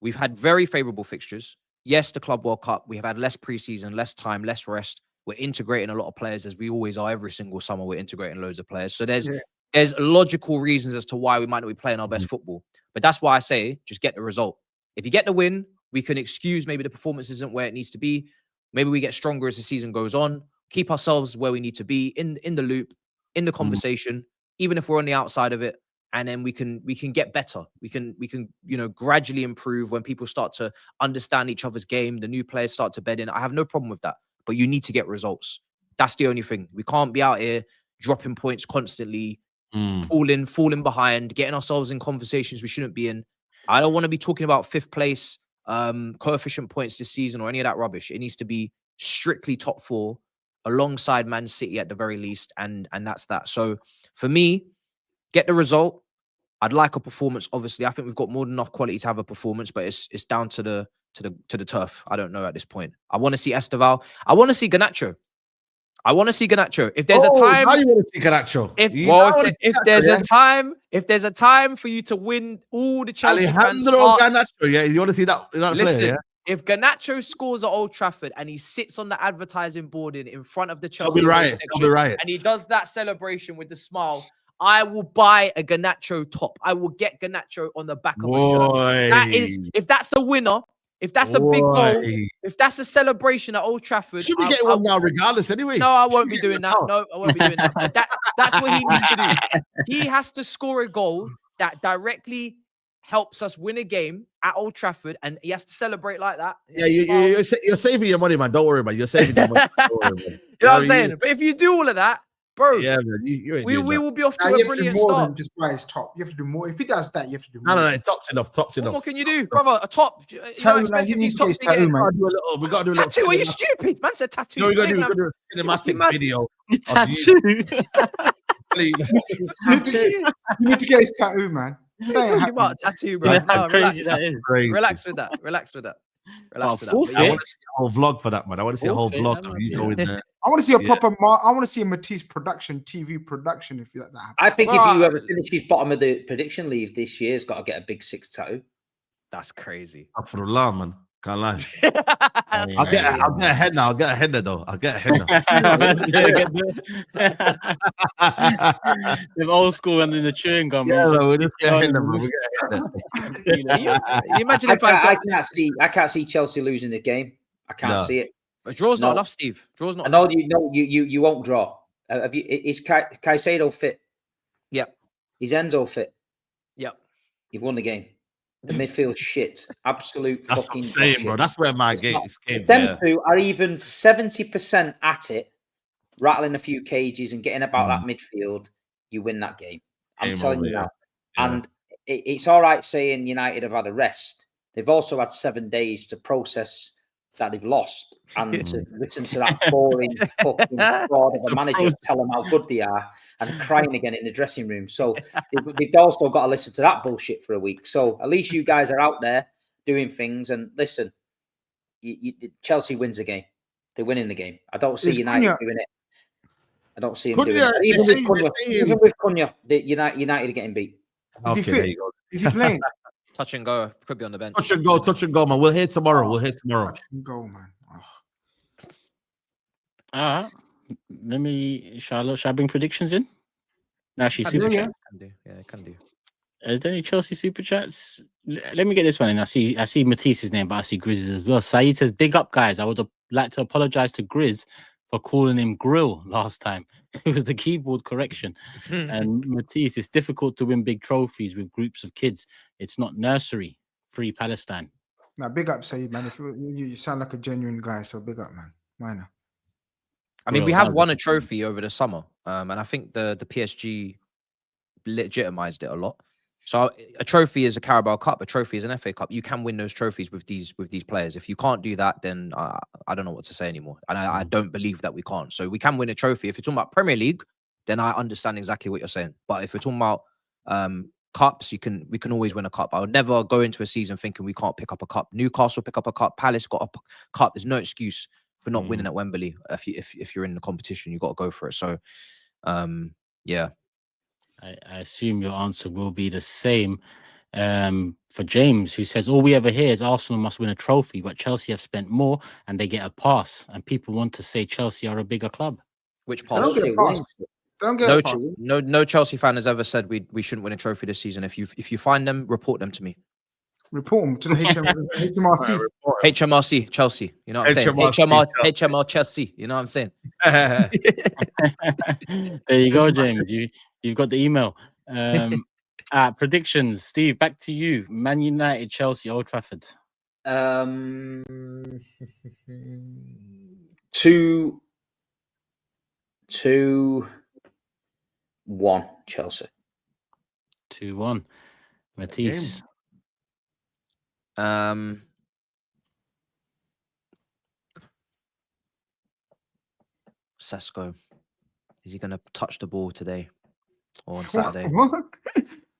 We've had very favorable fixtures. Yes, the Club World Cup. We have had less preseason, less time, less rest. We're integrating a lot of players, as we always are every single summer. We're integrating loads of players. So there's there's logical reasons as to why we might not be playing our best football. But that's why I say just get the result. If you get the win, we can excuse maybe the performance isn't where it needs to be. Maybe we get stronger as the season goes on. Keep ourselves where we need to be in the loop, in the conversation, even if we're on the outside of it. And then we can get better. We can gradually improve when people start to understand each other's game. The new players start to bed in. I have no problem with that. But you need to get results. That's the only thing. We can't be out here dropping points constantly, falling behind, getting ourselves in conversations we shouldn't be in. I don't want to be talking about 5th place coefficient points this season or any of that rubbish. It needs to be strictly top 4 alongside Man City at the very least, and that's that. So for me, get the result. I'd like a performance. Obviously, I think we've got more than enough quality to have a performance, but it's down to the turf. I don't know at this point. I want to see Esteval. I want to see Garnacho. If there's a time, now you want to see Garnacho. If there's a time for you to win all the Chelsea Alejandro Garnacho, yeah, you want to see that listen, player, yeah? If Garnacho scores at Old Trafford and he sits on the advertising board in front of the Chelsea section, and he does that celebration with the smile, I will buy a Garnacho top. I will get Garnacho on the back of a shirt. That is, if that's a winner, if that's a big goal, if that's a celebration at Old Trafford, should be getting one now, regardless. Anyway, no, I won't be doing that. No, I won't be doing that. But that's what he needs to do. He has to score a goal that directly helps us win a game at Old Trafford, and he has to celebrate like that. Yeah, you're saving your money, man. Don't worry, man. You're saving your money. Don't worry, man. You know what I'm saying? But if you do all of that, bro, yeah, man, we will be off to a brilliant more start. Than just buy his top. You have to do more. If he does that, you have to do more. No, top's enough. Top's enough. What can you do, brother? A top. You know, expensive these tops are getting. We got to do a little tattoo. Are you stupid? Man said tattoo. No, we got to do a cinematic video. Tattoo. You need to get his tattoo, man. What are you talking about? Tattoo, bro. That's how crazy that is. Relax with that. I want to see a whole vlog for that, man. I want to see a whole vlog of you going there. I want to see a proper. I want to see a Matisse production, TV production. If that happens. I think if you ever finishes bottom of the prediction league this year, has got to get a big 6 tattoo. That's crazy. For a lot, man. Can't lie. I'll get a head now. I'll get a header though. I'll get a header. The old school and then the chewing gum. Yeah, we'll just get a header. We'll get a header. You imagine if I can't see Chelsea losing the game. I can't see it. A draw's not enough, Steve. Draw's not. I know you won't draw. Is Caicedo fit? Yep. Is Enzo fit? Yep. You've won the game. The midfield shit. Absolute That's fucking what I'm saying, shit. bro. That's where my game is. Them two are even 70% at it, rattling a few cages and getting about that midfield. You win that game. I'm telling you now. Yeah. And it's all right saying United have had a rest. They've also had 7 days to process that they've lost and to listen to that boring fucking fraud of a manager tell them how good they are and crying again in the dressing room. So they've also got to listen to that bullshit for a week. So at least you guys are out there doing things. And listen, Chelsea wins the game. They're winning the game. I don't see United doing it. I don't see them doing it. Even with Cunha, United are getting beat. Okay, there you go. Is he playing? Touch and go. Could be on the bench. Touch and go, man. We'll hear tomorrow. Touch and go, man. Shall I bring predictions in? Actually, super chat. Can do. Are there any Chelsea super chats? Let me get this one in. I see Matisse's name, but I see GRIZZ as well. Saeed says, "Big up, guys. I would like to apologize to GRIZZ for calling him Grill last time. It was the keyboard correction." And Matisse, "It's difficult to win big trophies with groups of kids. It's not nursery. Free Palestine." Now, big up, Saeed, man. If you sound like a genuine guy, so big up, man. Why not? I mean, we have won a trophy over the summer, and I think the PSG legitimized it a lot. So a trophy is a Carabao Cup, a trophy is an FA Cup. You can win those trophies with these players. If you can't do that, then I don't know what to say anymore. And I don't believe that we can't. So we can win a trophy. If you're talking about Premier League, then I understand exactly what you're saying. But if we're talking about cups, we can always win a cup. I would never go into a season thinking we can't pick up a cup. Newcastle pick up a cup. Palace got a cup. There's no excuse for not winning at Wembley. If you're in the competition, you got to go for it. So, yeah. I assume your answer will be the same for James, who says, "All we ever hear is Arsenal must win a trophy, but Chelsea have spent more and they get a pass. And people want to say Chelsea are a bigger club." Which pass? Don't get it. No Chelsea fan has ever said we shouldn't win a trophy this season. If you find them, report them to me. Report them to the HMRC. HMRC Chelsea. You know what I'm saying? HMR Chelsea. You know what I'm saying? There you go, James. You've got the email. Predictions, Steve. Back to you. Man United, Chelsea, Old Trafford. 2-1 Chelsea. 2-1. Matisse. Sesko. Is he going to touch the ball today or on Saturday? What?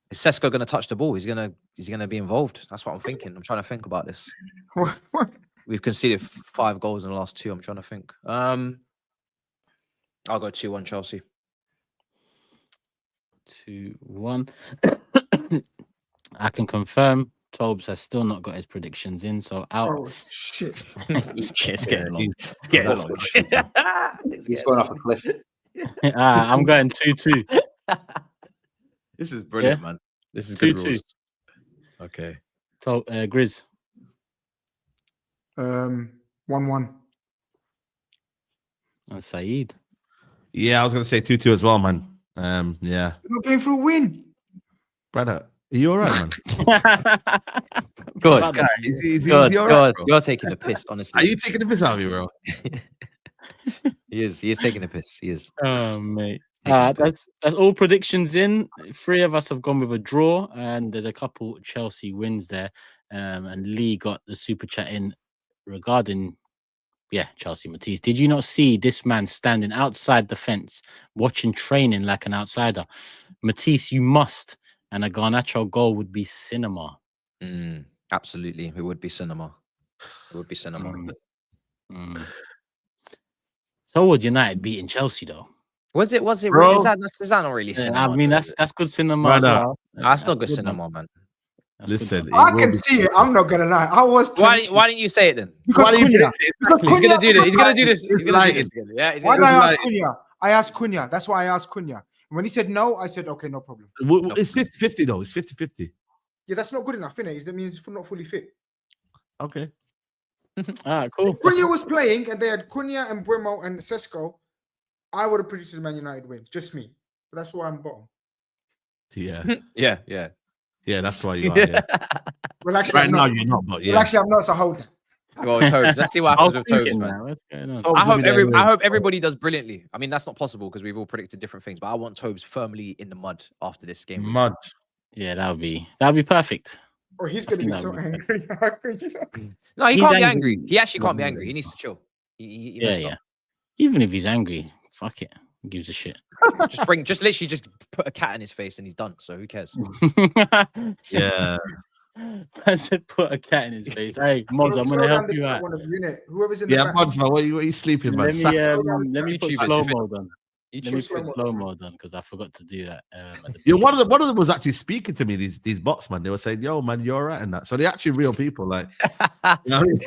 Is Sesko going to touch the ball? Is he going to be involved? That's what I'm thinking. I'm trying to think about this. What? We've conceded 5 goals in the last 2. I'm trying to think. I'll go 2-1 Chelsea. 2-1. I can confirm Tobes has still not got his predictions in, so out. Oh shit! It's getting long. He's going off a cliff. I'm going 2-2. This is brilliant, man. This is good rules. Okay. So, Grizz. 1-1. And Saeed. Yeah, I was gonna say 2-2 as well, man. Yeah. We're not going for a win. Brother, are you all right, man? Good. This guy, is he Good. all right, bro? You're taking the piss, honestly. Are you taking the piss out of me, bro? He is taking the piss. He is. Oh, mate. That's all predictions in. 3 of us have gone with a draw, and there's a couple Chelsea wins there. And Lee got the super chat in regarding, Chelsea Matisse. Did you not see this man standing outside the fence, watching training like an outsider? Matisse, you must. And a Garnacho goal would be cinema. Absolutely, it would be cinema. It would be cinema. So would United beating Chelsea though? Was it? Bro. Is that not really cinema? I mean, that's good cinema. As well. That's not good cinema, man. Listen, I can see it. I'm not gonna lie. I was. Why didn't you say it then? Because Cunha. He's gonna do this. He's gonna do this. He's gonna do this again. Yeah. Why did I ask Cunha? I asked Cunha. That's why I asked Cunha. When he said no, I said okay, no problem. It's 50-50 though. It's 50-50. Yeah, that's not good enough, innit? That means he's not fully fit. Okay. Cool. Cunha was playing, and they had Cunha and Bremo and Sesko. I would have predicted Man United win. Just me. But that's why I'm bottom. Yeah. Yeah. That's why you are. Yeah. Well, actually, Right now you're not, but yeah. Well, actually, I'm not. So hold that. Well, Tobes. Let's see what happens with Tobes, man. What's going on? I hope everybody does brilliantly. I mean, that's not possible because we've all predicted different things. But I want Tobes firmly in the mud after this game. Mud. Yeah, that'll be perfect. Oh, he's gonna be so angry. No, he can't be angry. He actually can't be angry. He needs to chill. He Yeah. Even if he's angry, fuck it. He gives a shit. just literally put a cat in his face and he's done. So who cares? Yeah. I said put a cat in his face. Hey, Mods, I'm gonna help you out. Whoever's in the back. Mods, man, what are you sleeping, man? Let me put slow mode on. Let me put slow mode on because I forgot to do that. One of them was actually speaking to me. These bots, man. They were saying, "Yo, man, you're right," and that. So they're actually real people. Like, genuinely,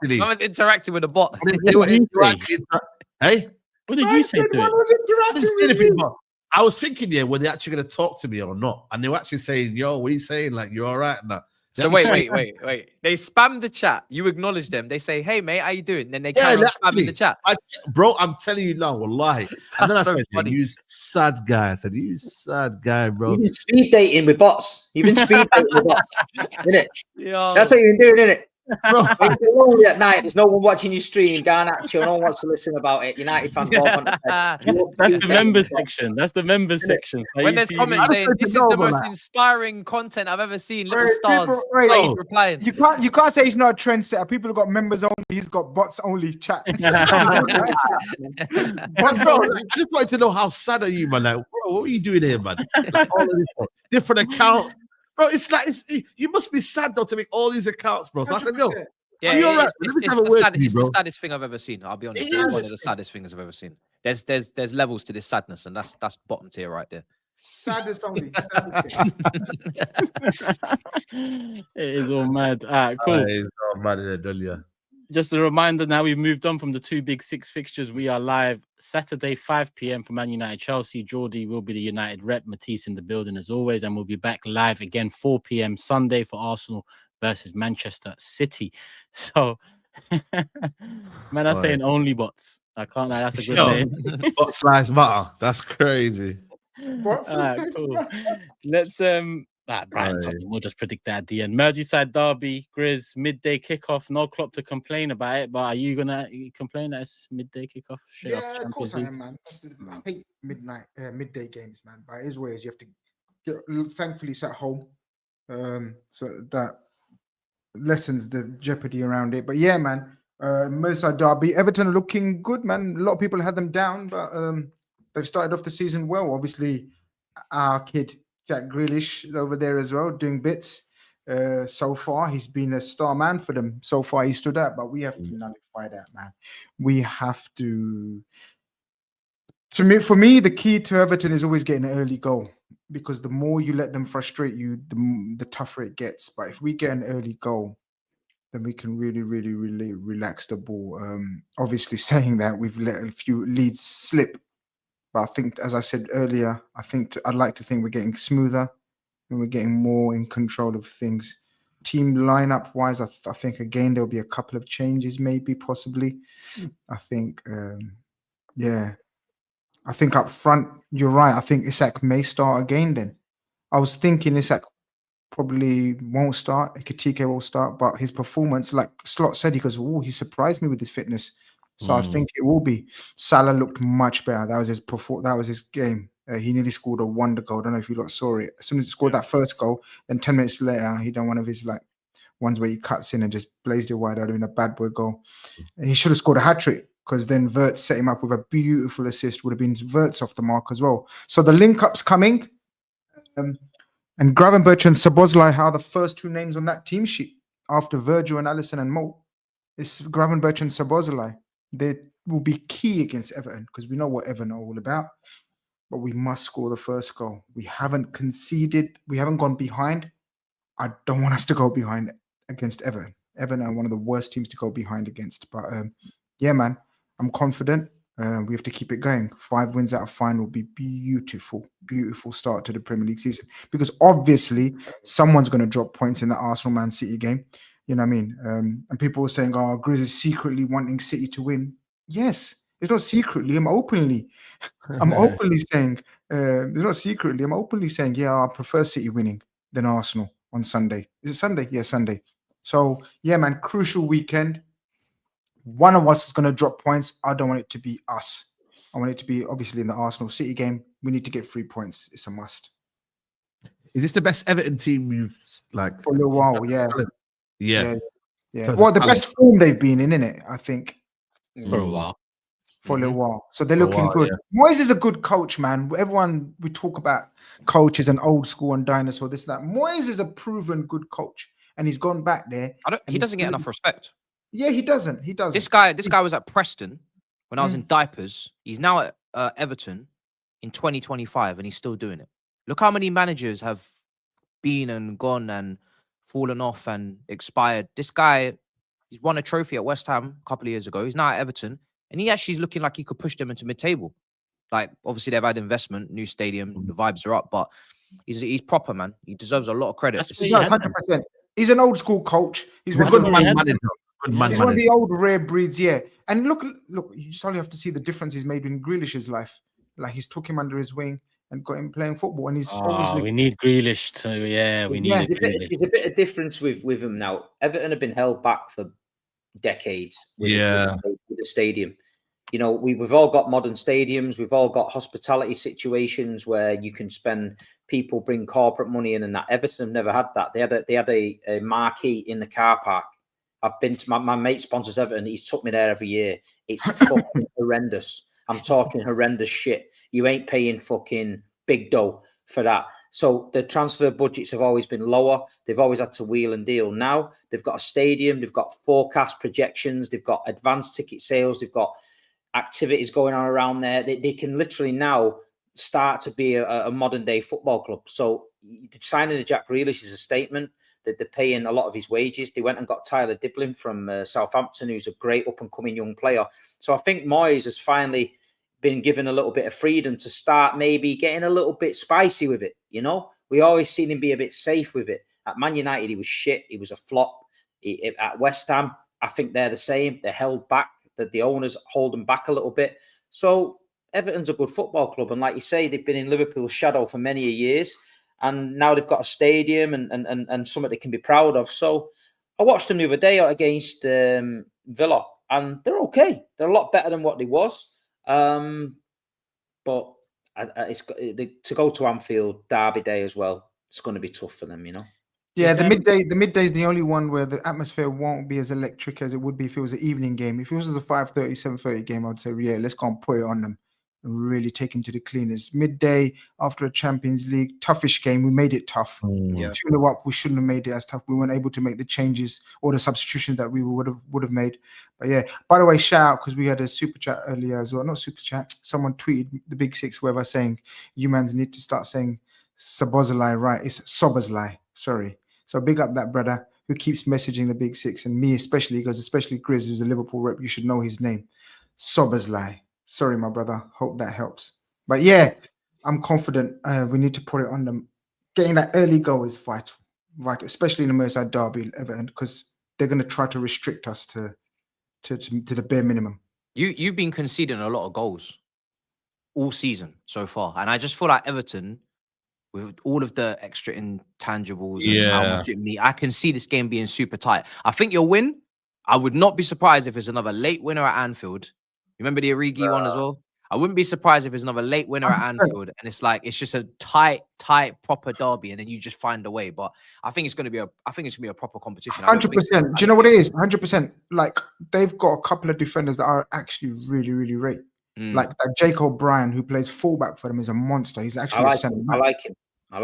they was interacting with a bot. They were interacting. Hey, what did you say to it? I didn't say anything, but I was thinking, were they actually going to talk to me or not? And they were actually saying, "Yo, what are you saying? Like, you're all right," and that. So wait. They spam the chat. You acknowledge them. They say, "Hey, mate, how you doing?" And then they carry on spamming the chat. Bro, I'm telling you now, wallahi. And then I said, "You sad guy." I said, "You sad guy, bro." You've been speed dating with bots. You've been speed dating with bots, innit? Yo. That's what you've been doing, innit? Bro, when you're lonely at night, there's no one watching your stream, Garnacho, no one wants to listen about it. United fans all want to That's the members section. That's the members section. When there's comments saying this is the most inspiring content I've ever seen, little stars replying. You can't say he's not a trendsetter. People have got members only, he's got bots only chat. Bro, I just wanted to know how sad are you, man? Like, bro, what are you doing here, man? Like, all of this, different accounts. Bro, it's like you must be sad though to make all these accounts, bro. So I said, "Yo, yeah, it's the saddest thing I've ever seen. I'll be honest, it's one of the saddest things I've ever seen. There's levels to this sadness, and that's bottom tier right there. Saddest only. It is all mad. Cool. It's all mad in the Just a reminder, now we've moved on from the 2 big 6 fixtures. We are live Saturday, 5 p.m. for Man United Chelsea. Geordie will be the United rep, Matisse in the building as always, and we'll be back live again 4 p.m. Sunday for Arsenal versus Manchester City. So, man, I'm saying only bots. I can't lie, that's a good name. Bots lives matter. That's crazy. What's Cool. Let's Brighton Tottenham, we'll just predict that at the end. Merseyside derby, GRIZZ, midday kickoff. No Klopp to complain about it, but are you gonna complain that it's midday kickoff? Yeah, of course I am, man. I hate midday games, man. But it is ways you have to get. Thankfully, it's at home, so that lessens the jeopardy around it. But yeah, man, Merseyside derby, Everton are looking good, man. A lot of people had them down, but they've started off the season well. Obviously, our kid Jack Grealish over there as well, doing bits. So far, he's been a star man for them. So far, he stood out, but we have to nullify that, man. We have to. For me, the key to Everton is always getting an early goal, because the more you let them frustrate you, the tougher it gets. But if we get an early goal, then we can really relax the ball. Obviously, saying that, we've let a few leads slip. But I think, as I said earlier, I'd like to think we're getting smoother and we're getting more in control of things. Team lineup wise, I think again there'll be a couple of changes, maybe possibly. I think, I think up front, you're right. I think Isak may start again. Then I was thinking Isak probably won't start. Ekitike will start, but his performance, like Slot said, he goes, "Oh, he surprised me with his fitness." So I think it will be. Salah looked much better. That was his game. He nearly scored a wonder goal. I don't know if you lot saw it. As soon as he scored that first goal, then 10 minutes later, he done one of his like ones where he cuts in and just blazed it wide out doing a bad boy goal. He should have scored a hat trick, because then Wirtz set him up with a beautiful assist. Would have been Wirtz off the mark as well. So the link up's coming. And Gravenberch and Szoboszlai are the first 2 names on that team sheet after Virgil and Alisson and Mo. It's Gravenberch and Szoboszlai. They will be key against Everton, because we know what Everton are all about. But we must score the first goal. We haven't conceded. We haven't gone behind. I don't want us to go behind against Everton. Everton are one of the worst teams to go behind against. But yeah, man, I'm confident. We have to keep it going. 5 wins out of 5 will be beautiful, beautiful start to the Premier League season. Because obviously, someone's going to drop points in the Arsenal-Man City game. You know what I mean? And people were saying, "Oh, Grizz is secretly wanting City to win." Yes, it's not secretly. I'm openly saying, it's not secretly. I'm openly saying, yeah, I prefer City winning than Arsenal on Sunday. Is it Sunday? Yeah, Sunday. So yeah, man, crucial weekend. One of us is going to drop points. I don't want it to be us. I want it to be obviously in the Arsenal City game. We need to get 3 points. It's a must. Is this the best Everton team you've like for a little while? Yeah. Well, the best form they've been in, innit? I think for a while. For a little while. So they're looking good. Yeah. Moyes is a good coach, man. Everyone, we talk about coaches and old school and dinosaur, this, that. Moyes is a proven good coach. And he's gone back there. He doesn't get enough respect. Yeah, he doesn't. He doesn't. This guy was at Preston when I was in diapers. He's now at Everton in 2025 and he's still doing it. Look how many managers have been and gone and fallen off and expired. This guy, he's won a trophy at West Ham a couple of years ago. He's now at Everton. And he actually is looking like he could push them into mid-table. Like, obviously, they've had investment, new stadium, the vibes are up, but he's proper, man. He deserves a lot of credit. 100%. He's an old school coach. He's a good man manager. He's one of the old rare breeds, yeah. And look, you just only have to see the difference he's made in Grealish's life. Like, he's took him under his wing and got him playing football. And he's we need Grealish too. Yeah, we need Grealish. There's a bit of difference with him now. Everton have been held back for decades with the stadium. You know, we've all got modern stadiums. We've all got hospitality situations where you can spend, people bring corporate money in, and that. Everton have never had that. They had a marquee in the car park. I've been to my mate sponsors Everton. He's took me there every year. It's fucking horrendous. I'm talking horrendous shit. You ain't paying fucking big dough for that. So the transfer budgets have always been lower. They've always had to wheel and deal. Now they've got a stadium. They've got forecast projections. They've got advanced ticket sales. They've got activities going on around there. They can literally now start to be a modern day football club. So signing a Jack Grealish is a statement that they're paying a lot of his wages. They went and got Tyler Diblin from Southampton, who's a great up and coming young player. So I think Moyes has finally been given a little bit of freedom to start maybe getting a little bit spicy with it. You know, we always seen him be a bit safe with it. At Man United, he was shit. He was a flop. At West Ham, I think they're the same. They're held back. That the owners hold them back a little bit. So Everton's a good football club, and like you say, they've been in Liverpool's shadow for many years, and now they've got a stadium and something they can be proud of. So I watched them the other day against Villa, and they're okay. They're a lot better than what they was. But to go to Anfield Derby Day as well, it's going to be tough for them, you know. Yeah, the midday is the only one where the atmosphere won't be as electric as it would be if it was an evening game. If it was a 5:30, 7:30 game, I'd say, yeah, let's go and put it on them and really take them to the cleaners. Midday after a Champions League, toughish game. We made it tough. 2-0 up, we shouldn't have made it as tough. We weren't able to make the changes or the substitutions that we would have made. But yeah, by the way, shout out because we had a super chat earlier as well. Not super chat. Someone tweeted the Big Six, whoever, saying you mans need to start saying Sabozalai, right? It's Sobozlai. Sorry. So big up that brother who keeps messaging the Big Six, and me especially, because especially GRIZZ, who's a Liverpool rep, you should know his name. Sobozlai. Sorry, my brother. Hope that helps. But yeah, I'm confident we need to put it on them. Getting that early goal is vital, especially in the Merseyside derby, Everton, because they're going to try to restrict us to the bare minimum. You've been conceding a lot of goals all season so far, and I just feel like Everton, with all of the extra intangibles and how much it means, I can see this game being super tight. I think you'll win. I would not be surprised if it's another late winner at Anfield. You remember the Origi one as well? I wouldn't be surprised if it's another late winner 100%. At Anfield, and it's like it's just a tight, proper derby, and then you just find a way. But I think it's going to be a proper competition. 100%. Do you know what it is? 100%. Like they've got a couple of defenders that are actually really, really great. Like that Jake O'Brien, who plays fullback for them, is a monster. He's actually a centre back. I like him.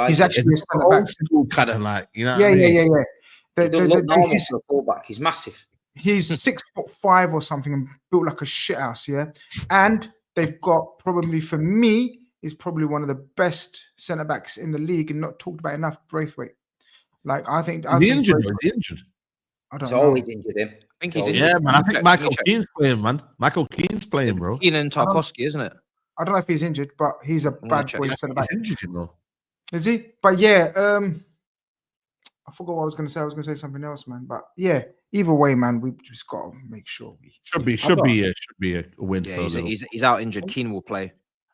He's actually a centre back. Kind of like, you know. Yeah. He doesn't look normal for a fullback. He's massive. He's 6'5" or something and built like a shit house. Yeah, and they've got probably, for me, is probably one of the best centre backs in the league and not talked about enough. Braithwaite. Like I think. Is he injured? I don't he's know. Always injured him. I think he's injured. Yeah, man. I think Michael Keane's playing, man. Michael Keane's playing, bro. Keane and Tarkowski, isn't it? I don't know if he's injured, but he's a bad boy centre back. He's injured, you know. Is he? But yeah, I forgot what I was going to say. I was going to say something else, man. But yeah, either way, man, we just got to make sure we should be a win. Yeah, for he's out injured. Keane will play.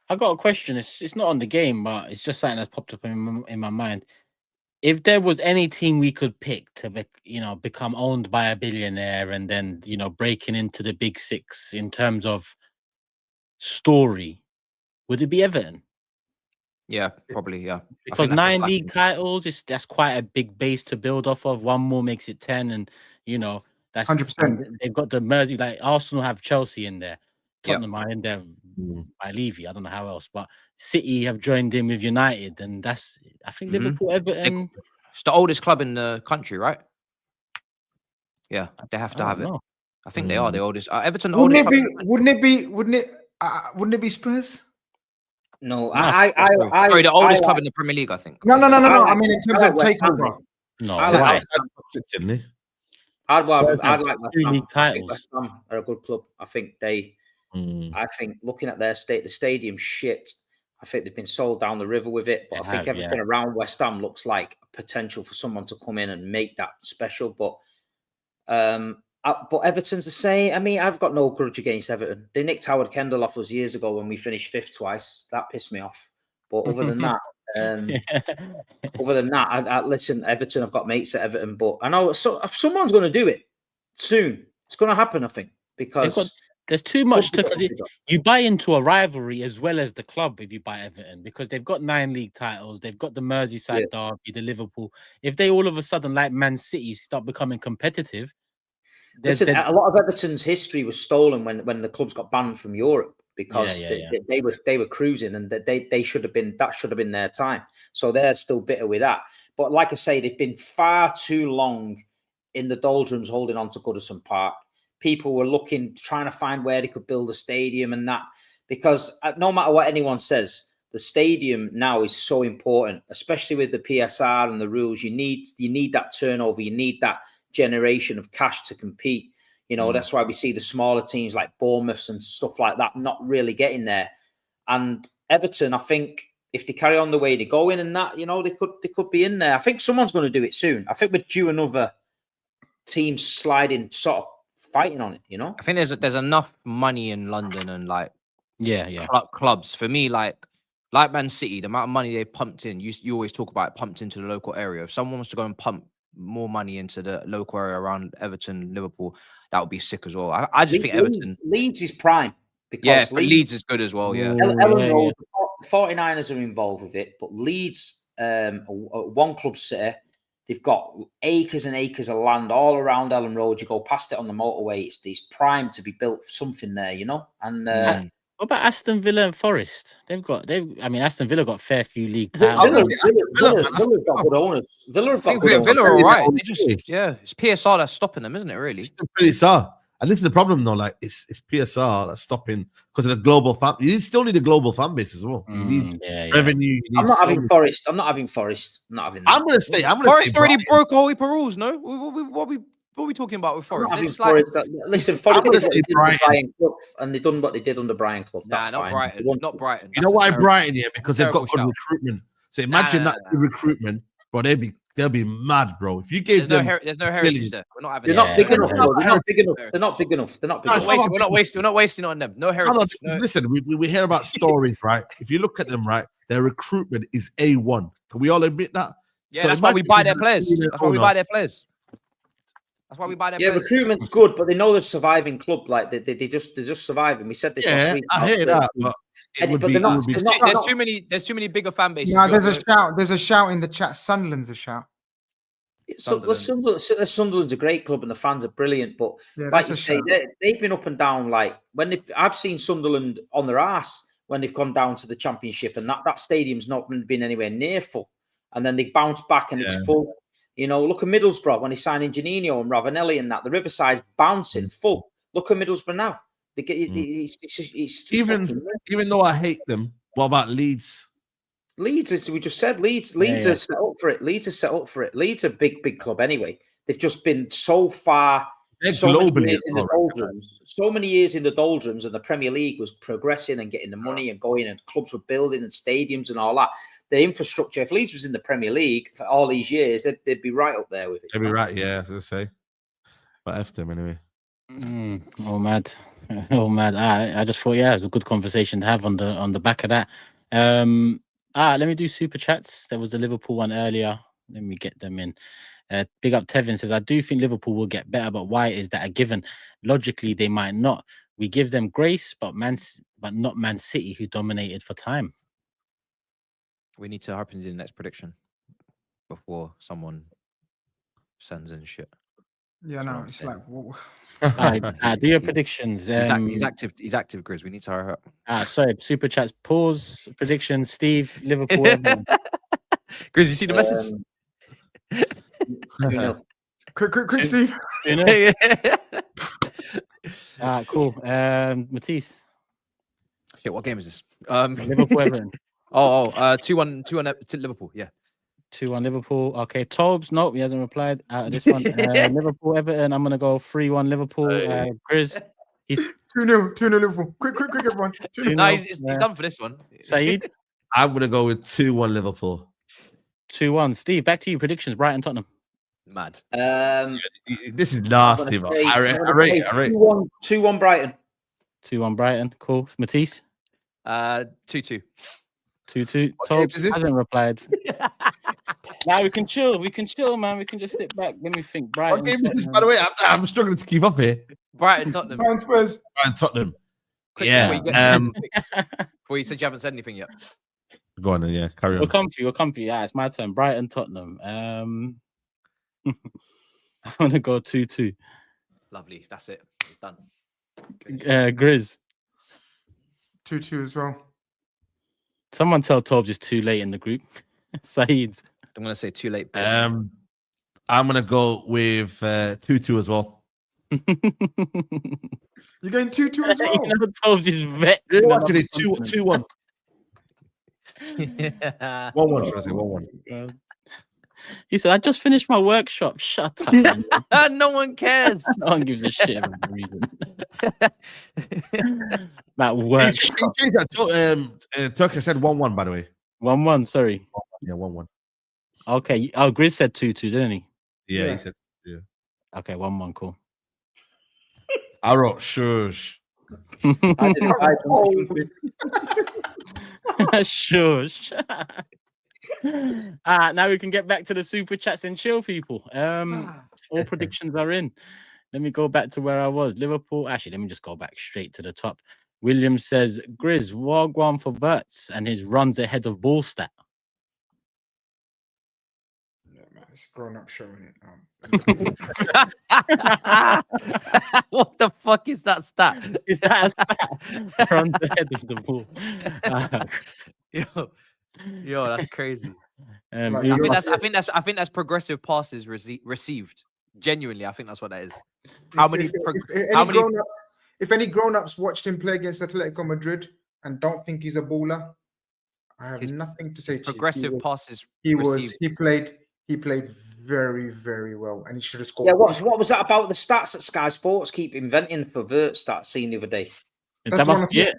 I got a question. It's not on the game, but it's just something that's popped up in my mind. If there was any team we could pick to become owned by a billionaire and then breaking into the Big Six in terms of story, would it be Everton? Yeah, probably. Yeah, because 9 league titles, that's quite a big base to build off of. One more makes it 10, and that's 100%. They've got the Mersey, like Arsenal have Chelsea in there, Tottenham are in there by Levy. I don't know how else, but City have joined in with United, and that's I think Liverpool, Everton. It's the oldest club in the country, right? Yeah, they have to have it. I think they are the oldest. Everton. Wouldn't it be Spurs? No, sorry, the oldest club in the Premier League, I think. No. I mean, in terms of takeover. No, I'd like league titles. West Ham are a good club. I think they. I think looking at their the stadium shit. I think they've been sold down the river with it, but I think everything around West Ham looks like potential for someone to come in and make that special. But Everton's the same. I mean, I've got no grudge against Everton. They nicked Howard Kendall off us years ago when we finished 5th twice. That pissed me off. But other than that, I listen, Everton, I've got mates at Everton, but I know someone's going to do it soon. It's going to happen, I think, because there's too much you buy into a rivalry as well as the club if you buy Everton, because they've got 9 league titles, they've got the Merseyside derby, the Liverpool. If they all of a sudden, like Man City, start becoming competitive. Listen, a lot of Everton's history was stolen when the clubs got banned from Europe because they were cruising, and they should have been their time. So they're still bitter with that. But like I say, they've been far too long in the doldrums holding on to Goodison Park. People were trying to find where they could build a stadium and that, because no matter what anyone says, the stadium now is so important, especially with the PSR and the rules. You need that turnover. You need that generation of cash to compete. You know, that's why we see the smaller teams like Bournemouth and stuff like that not really getting there. And Everton, I think, if they carry on the way they're going and that, you know, they could be in there. I think someone's going to do it soon. I think we're due another team sliding, sort of fighting on it, you know? I think there's enough money in London and like clubs. For me, like Man City, the amount of money they've pumped in, you always talk about it, pumped into the local area. If someone wants to go and pump more money into the local area around Everton, Liverpool, that would be sick as well. I just think Everton... Leeds is prime. Because Leeds is good as well, yeah. Ellen Road, the 49ers are involved with it, but Leeds, one club city, they've got acres and acres of land all around Ellen Road. You go past it on the motorway, it's primed to be built for something there, you know? And what about Aston Villa and Forest? Aston Villa got a fair few league titles. Villa got good owners. Villa are all right. It's PSR that's stopping them, isn't it, really? It's the PSR. And this is the problem, though. Like, it's PSR that's stopping because of the global fan. You still need a global fan base as well. You need revenue. You need I'm not having Forest. I'm not having Forest. I'm not having. I'm gonna say. Forest already broke a whole heap of rules. No, what are we talking about with Forest? Listen, Forest did Brian Clough, and they done what they did under Brian Clough. That's not fine. Brighton. Not Brighton. You know why Brighton? Yeah, because they've got good recruitment. So imagine that good recruitment, bro. They'll be mad, bro. If you gave them, there's no heritage there. We're not having. They're not big enough. They're not big enough. We're not wasting on them. No heritage. Listen, we hear about stories, right? If you look at them, right, their recruitment is A1. Can we all admit that? Yeah, so that's why we buy their players. That's why we buy their players. Yeah, recruitment's good, but they know they're surviving club. Like they're just surviving. We said this last week. I hear that, but there's too many bigger fan bases. No, there's a shout in the chat. Sunderland's a shout. Sunderland's a great club and the fans are brilliant, but like you say, they've been up and down. Like I've seen Sunderland on their ass when they've gone down to the Championship, and that stadium's not been anywhere near full, and then they bounce back and it's full. You know, look at Middlesbrough when they signed Janino and Ravanelli and that. The Riverside's bouncing full. Look at Middlesbrough now. Even though I hate them, what about Leeds? Leeds, as we just said, Leeds are set up for it. Leeds are set up for it. Leeds are a big club anyway. They've just been so far. So many years in the doldrums, and the Premier League was progressing and getting the money and going, and clubs were building and stadiums and all that. The infrastructure, if Leeds was in the Premier League for all these years, they'd be right up there with it. They'd be right, yeah, I was going to say. But F them anyway. Oh, mad. I just thought, it was a good conversation to have on the back of that. Let me do super chats. There was the Liverpool one earlier. Let me get them in. Big up Tevin says, I do think Liverpool will get better, but why is that a given? Logically, they might not. We give them grace, but not Man City, who dominated for time. We need to harp into the next prediction before someone sends in shit. Yeah, no, it's like do your predictions. He's active, Grizz. We need to hurry up. Sorry, super chats. Pause. Predictions. Steve, Liverpool. Grizz, you see the message? Quick, Steve. Cool. Matisse. Shit, what game is this? Liverpool Everton. 2-1 to Liverpool. Yeah. 2-1 Liverpool. Okay, Tobes. Nope, he hasn't replied out of this one. Liverpool Everton. I'm gonna go 3-1 Liverpool. Grizz. He's 2-0 Liverpool. Quick, everyone. No, he's done for this one. Saeed. I'm gonna go with 2-1 Liverpool. 2-1. Steve, back to you. Predictions. Brighton, Tottenham. Mad. This is nasty, man. I rate. 2-1 Brighton. 2-1 Brighton. Cool. Matisse. 2-2. 2-2. Tobes hasn't replied. Now we can chill, man. We can just sit back. Let me think. Brighton. What game is this, by the way? I'm struggling to keep up here. Brighton, Tottenham. Brighton Spurs. Brighton, Tottenham. Yeah. Before you said you haven't said anything yet. Go on then, yeah. Carry on. We're comfy. Yeah, it's my turn. Brighton, Tottenham. I'm gonna go 2-2. Lovely. That's it. It's done. Grizz. 2-2 as well. Someone tell Tobes it's too late in the group. Saeed. I'm gonna say too late. I'm gonna go with 2-2 as well. You're going 2-2 as well. Tobes is vexed. Actually, 2-1. Yeah. 1-1, should I say 1-1? He said, I just finished my workshop. Shut up, man. No one cares. No one gives a shit about the reason. That He workshop. changed that. Turkish said 1-1, by the way. 1-1, sorry. Yeah, 1-1. Okay. Oh, Grizz said 2-2, didn't he? Yeah, Yeah. he said, yeah. Okay, 1-1, cool. I wrote shush. Shush. Now we can get back to the super chats and chill, people. All predictions are in. Let me go back to where I was. Liverpool. Actually, let me just go back straight to the top. William says, Grizz, Wagwan for Verts and his runs ahead of ball stat. Yeah, man, it's grown up showing it. What the fuck is that stat? Is that a stat? Runs ahead of the ball. Yo, that's crazy. Like, I think that's progressive passes received. Genuinely, I think that's what that is. How many? If any grown-ups watched him play against Atletico Madrid and don't think he's a baller, I have nothing to say to progressive you. passes. He played very, very well, and he should have scored. Yeah, what was that about the stats that Sky Sports keep inventing for Vert stats seen the other day? That must be it.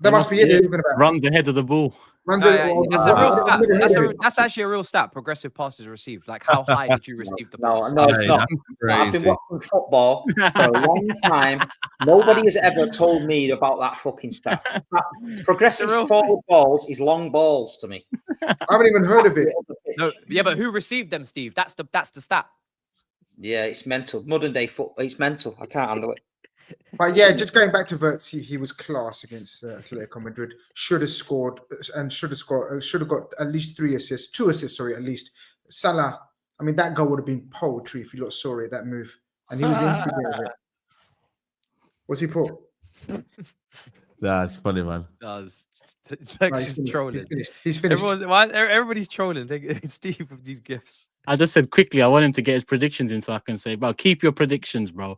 That must be it. Runs ahead of the ball. Runs That's a real stat. That's actually a real stat. Progressive passes received. Like, how high did you receive the pass? No, it's not. I've been watching football for a long time. Nobody has ever told me about that fucking stat. Progressive forward balls is long balls to me. I haven't even heard of it. No, yeah, but who received them, Steve? That's the stat. Yeah, it's mental. Modern day football, it's mental. I can't handle it. But yeah, just going back to Verts, he was class against Atletico Madrid. Should have scored and should have got at least 2 assists, at least. Salah, I mean, that goal would have been poetry if you lot saw it, that move. And he was instigating it. What's he put? That's funny, man. It's like she's trolling. He's finished. Everybody's trolling. Steve with these gifts. I just said quickly, I want him to get his predictions in so I can say, bro, keep your predictions, bro.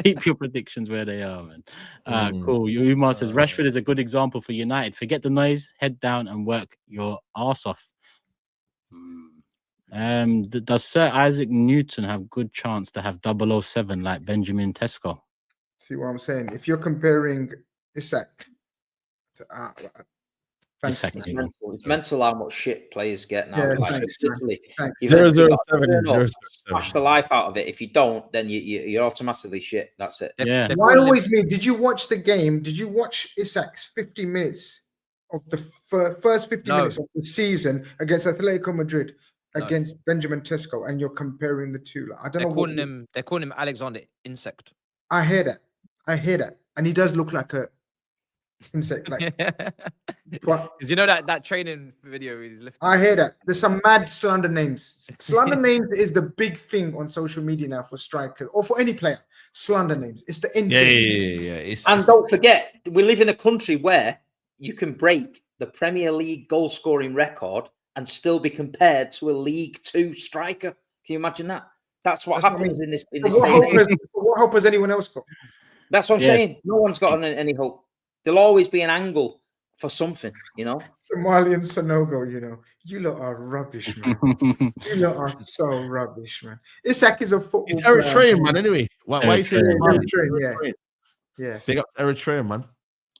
Keep your predictions where they are, man. Cool. Umar says, Rashford is a good example for United. Forget the noise, head down and work your arse off. Does Sir Isaac Newton have good chance to have 007 like Benjamin Tesco? See what I'm saying? If you're comparing Isak to it's mental how much shit players get now. Yeah, like, literally. 007. Smash the life out of it. If you don't, then you're automatically shit. That's it. Yeah. Why always me? Did you watch the game? Did you watch Isak's 50 minutes of the first 50 minutes of the season against Atletico Madrid against Benjamin Tesco, and you're comparing the two? Like, I don't know. They're calling him Alexander Insect. I hear that, and he does look like a insect. Like, because you know that training video he's lifting. I hear that. There's some mad slander names. Slander names is the big thing on social media now for strikers or for any player. Slander names. It's the end. Yeah. And don't forget, we live in a country where you can break the Premier League goal scoring record and still be compared to a League Two striker. Can you imagine that? That's what happens in this. What hope has anyone else got? That's what I'm saying. No one's got any hope. There'll always be an angle for something, you know. Somalian Sanogo, you know. You lot are rubbish, man. You lot are so rubbish, man. Isak is a football. It's Eritrean, man. Anyway, why are you saying Eritrean? Yeah. Big up Eritrean, man.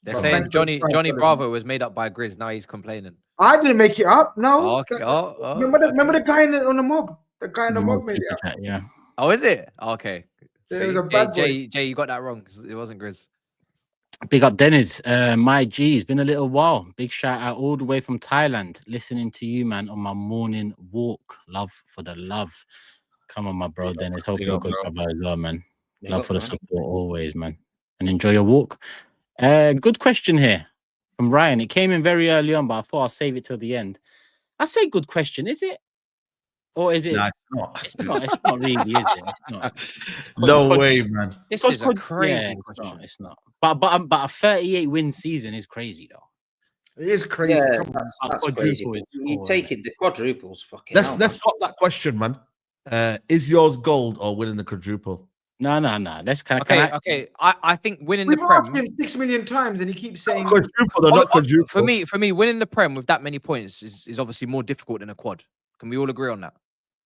They're saying Johnny Bravo was made up by Grizz. Now he's complaining. I didn't make it up. No. Okay. Remember the guy on the mob? The guy on the mob made it up. Yeah. Oh, is it? Okay. It was a bad Jay, you got that wrong. It wasn't Grizz. Big up Dennis. My G, it's been a little while. Big shout out all the way from Thailand. Listening to you, man, on my morning walk. Love for the love. Come on, my bro, Dennis. Hope you're good, brother, as well, man. Love for the support always, man. And enjoy your walk. Good question here from Ryan. It came in very early on, but I thought I'll save it till the end. I say good question, is it? Or is it? No, it's not. It's not really, is it? It's not. No way, man. This is a crazy question. It's not. But a 38 win season is crazy though. It is crazy. Yeah, that's crazy. You take it, the quadruples fucking. Let's swap that question, man. Is yours gold or winning the quadruple? No. Let's Okay. I think winning We've the Prem. asked him 6 million times, and he keeps saying Quadruple, they're not quadruple. For me, winning the Prem with that many points is obviously more difficult than a quad. Can we all agree on that?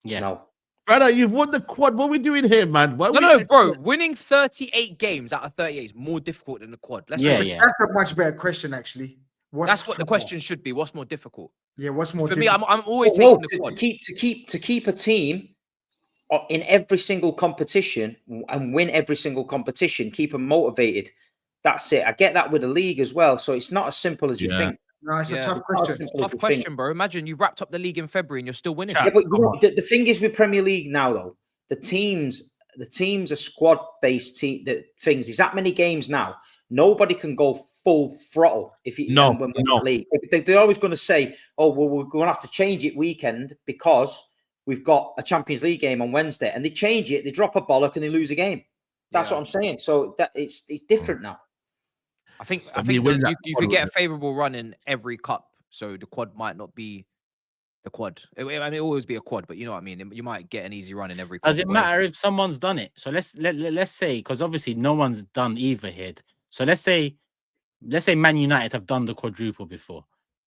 Yeah. No. Brother, you've won the quad. What are we doing here, man? No, bro. Winning 38 games out of 38 is more difficult than the quad. that's a much better question, actually. That's what the question should be. What's more difficult? Yeah, what's more for difficult? me? I'm always taking the quad. To keep a team in every single competition and win every single competition, keep them motivated. That's it. I get that with the league as well. So it's not as simple as you think. No, it's a tough question. Tough question, bro. Imagine you wrapped up the league in February and you're still winning. Yeah, but you know, the thing is with Premier League now, though, the teams are squad-based things. There's that many games now. Nobody can go full throttle if you win the league. They're always going to say, "Oh, well, we're going to have to change it weekend because we've got a Champions League game on Wednesday," and they change it. They drop a bollock and they lose a game. That's what I'm saying. So that it's different now. I think you could get a favorable run in every cup, so the quad might not be the quad. I mean, it'll always be a quad, but you know what I mean. You might get an easy run in every cup. Does it matter if someone's done it? So let's say, because obviously no one's done either here. So let's say Man United have done the quadruple before.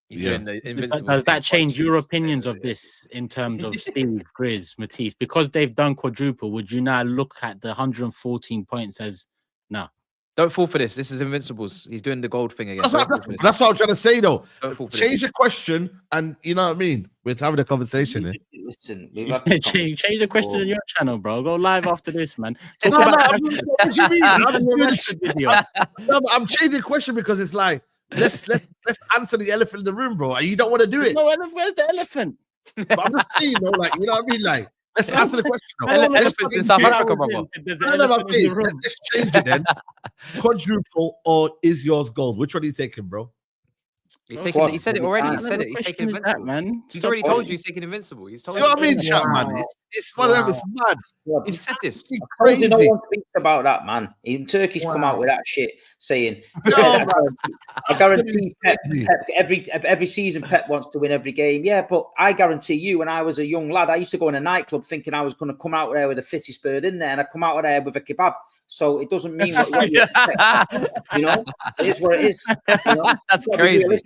Does that change your opinions of this in terms of Steve, Grizz, Matisse? Because they've done quadruple, would you now look at the 114 points as no? Don't fall for this. This is Invincibles. He's doing the gold thing again. That's what I'm trying to say, though. Change the question, and you know what I mean? We're having a conversation. Listen, change the question on your channel, bro. Go live after this, man. What do you mean? I'm changing the question because it's like let's answer the elephant in the room, bro. You don't want to do it. No, where's the elephant? But I'm just saying, like, you know what I mean? Like, let's answer the question. Elephants in South Africa, brother. Let's change it then. Quadruple or is yours gold? Which one are you taking, bro? He said it already. He said it. He's taking Invincible, man. He's already told you he's taking Invincible. He's told you. What I mean, chat, man? It's one of them. It's mad. He said this. Crazy. No one thinks about that, man. Even Turkish come out with that shit saying, I guarantee Pep every season Pep wants to win every game. Yeah, but I guarantee you, when I was a young lad, I used to go in a nightclub thinking I was going to come out there with the fittest bird in there, and I come out of there with a kebab. So it doesn't mean what you know, it is what it is. You know? That's crazy.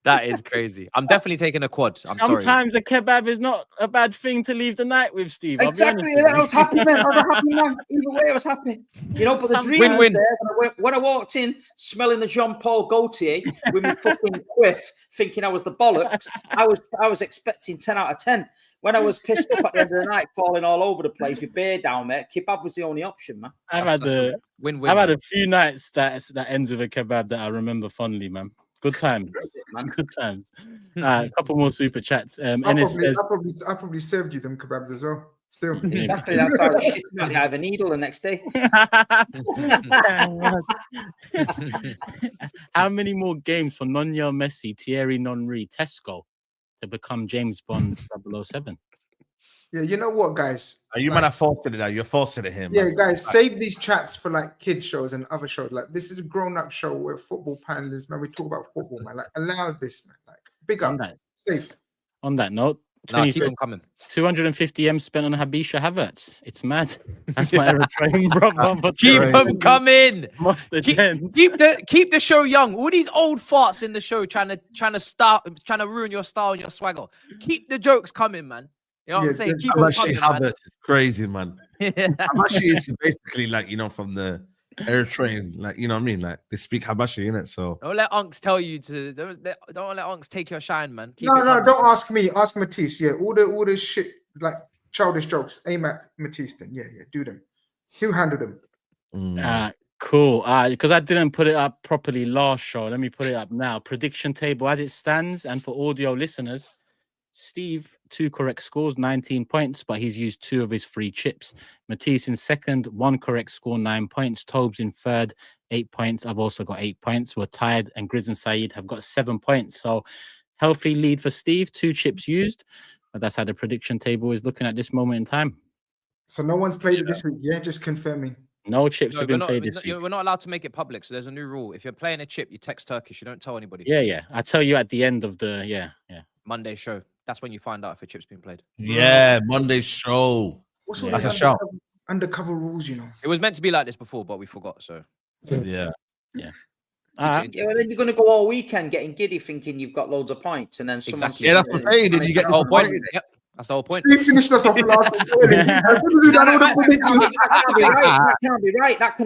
That is crazy. I'm definitely taking a quad. Sometimes a kebab is not a bad thing to leave the night with, Steve. Exactly. I was happy, man. I was a happy man. Either way, I was happy. You know, but the dream was there when I walked in smelling the Jean-Paul Gaultier with my fucking quiff, thinking I was the bollocks. I was expecting 10 out of 10. When I was pissed up at the end of the night, falling all over the place with beer down there, kebab was the only option, man. I've had a few nights that ends with a kebab that I remember fondly, man. Good times, man. Good times. A couple more super chats. I probably served you them kebabs as well. Still, exactly. That's how shit. I have a needle the next day. How many more games for Nonyo Messi, Thierry Henry, Tesco to become James Bond 007? Yeah, you know what, guys? You might have forcing it now. You're forcing it here, man. Yeah, guys, save these chats for like kids shows and other shows. Like, this is a grown-up show where football panelists, man, we talk about football, man. Like, allow this, man. Like, big up, safe. On that note, keep them coming. 250 M spent on Habisha Havertz. It's mad. That's my Eritrean brother. Keep them coming. Keep the show young. All these old farts in the show trying to ruin your style and your swagger. Keep the jokes coming, man. You know what I'm saying? Keep them coming, man. It's crazy, man. Habashi is basically like, you know, from the Eritrean, like, you know what I mean? Like, they speak Habashi, innit? So don't let Unks tell you to. Don't let Unks take your shine, man. No, don't ask me. Ask Matisse. Yeah, all the shit, like childish jokes, aim at Matisse. Then yeah, do them. He'll handle them. Cool. Because I didn't put it up properly last show. Let me put it up now. Prediction table as it stands, and for audio listeners, Steve, 2 correct scores, 19 points, but he's used 2 of his 3 chips. Matisse in second, 1 correct score, 9 points. Tobes in third, 8 points. I've also got 8 points. We're tied, and Grizz and Saeed have got 7 points. So healthy lead for Steve, 2 chips used. But that's how the prediction table is looking at this moment in time. So no one's played it this week. Yeah, just confirming. No chips have been played this week. We're not allowed to make it public, so there's a new rule. If you're playing a chip, you text Turkish. You don't tell anybody. Yeah. I tell you at the end of the Monday show. That's when you find out if a chip's been played. Yeah, Monday show. What's all That's this a show. undercover rules, you know. It was meant to be like this before, but we forgot. So Yeah. Yeah, well, then you're going to go all weekend getting giddy, thinking you've got loads of points, and then someone. Exactly. Yeah, that's what I'm saying. Did you get that's the whole point. disappointed? Yep, that's the whole point. Steve finished us off last week. That can't be right. That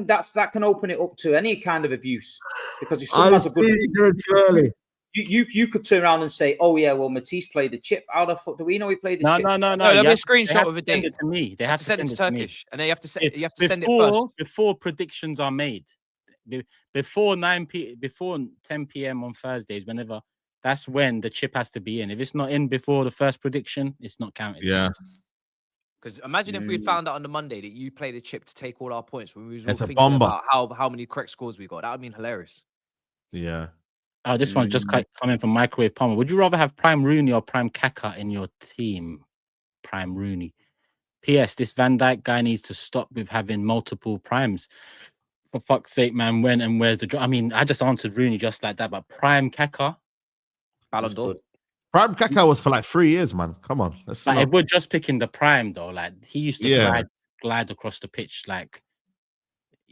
can open it up to any kind of abuse, because if someone has a good, too early. you could turn around and say, "Oh yeah, well Matisse played the chip. How the fuck do we know he played the chip?" No, there'll be a screenshot of a Send date. it to me. They have to send it to Turkish, and then you have to send it first before predictions are made. Before 10 p.m. on Thursdays, whenever, that's when the chip has to be in. If it's not in before the first prediction, it's not counted. Yeah. Because imagine if we found out on the Monday that you played a chip to take all our points when we was all It's a thinking bomber. about how many correct scores we got. That would mean hilarious. Yeah. Oh, this one's just coming from Microwave Palmer. Would you rather have Prime Rooney or Prime Kaka in your team? Prime Rooney. P.S. This Van Dijk guy needs to stop with having multiple primes. For fuck's sake, man, when and where's the job? I mean, I just answered Rooney just like that, but Prime Kaka, Ballon d'Or. Prime Kaká was for like 3 years, man. Come on. Let's like, if we're just picking the prime though, like he used to glide across the pitch like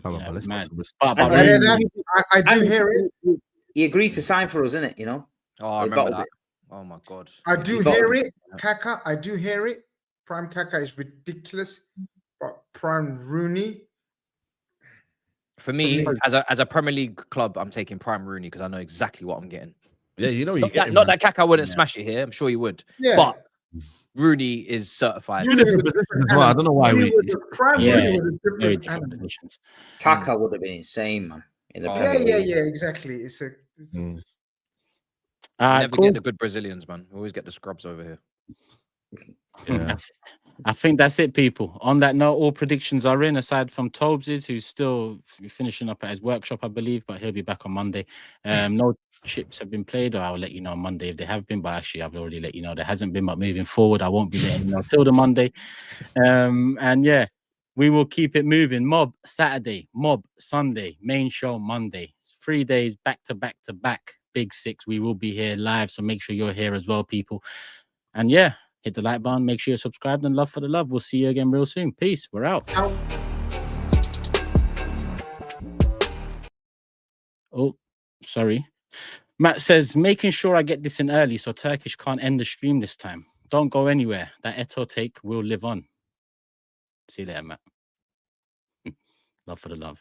Come on, let's man. I do hear it. He agreed to sign for us, innit? You know. Oh, I remember that. Oh my god. I do hear it. Kaka, I do hear it. Prime Kaka is ridiculous, but Prime Rooney. For me, as a Premier League club, I'm taking Prime Rooney because I know exactly what I'm getting. Yeah, you know, not that Kaka wouldn't smash it here. I'm sure he would. Yeah. But Rooney is certified. Two different positions as well. I don't know why Rooney was a very different different animal. positions. Kaka would have been insane, man. Yeah, exactly. It's never cool. get the good Brazilians, man. We always get the scrubs over here. Yeah. I think that's it, people. On that note, all predictions are in, aside from Tobes's, who's still finishing up at his workshop, I believe, but he'll be back on Monday. No chips have been played, or I'll let you know on Monday if they have been, but actually I've already let you know there hasn't been, but moving forward, I won't be letting you know till the Monday. And yeah, we will keep it moving. Mob Saturday, Mob Sunday, main show Monday. 3 days back to back to back. Big Six. We will be here live, so make sure you're here as well, people. And yeah, hit the like button, make sure you're subscribed, and love for the love. We'll see you again real soon. Peace. We're out. Oh, sorry. Matt says, making sure I get this in early so Turkish can't end the stream this time. Don't go anywhere. That Eto take will live on. See you later, Matt. Love for the love.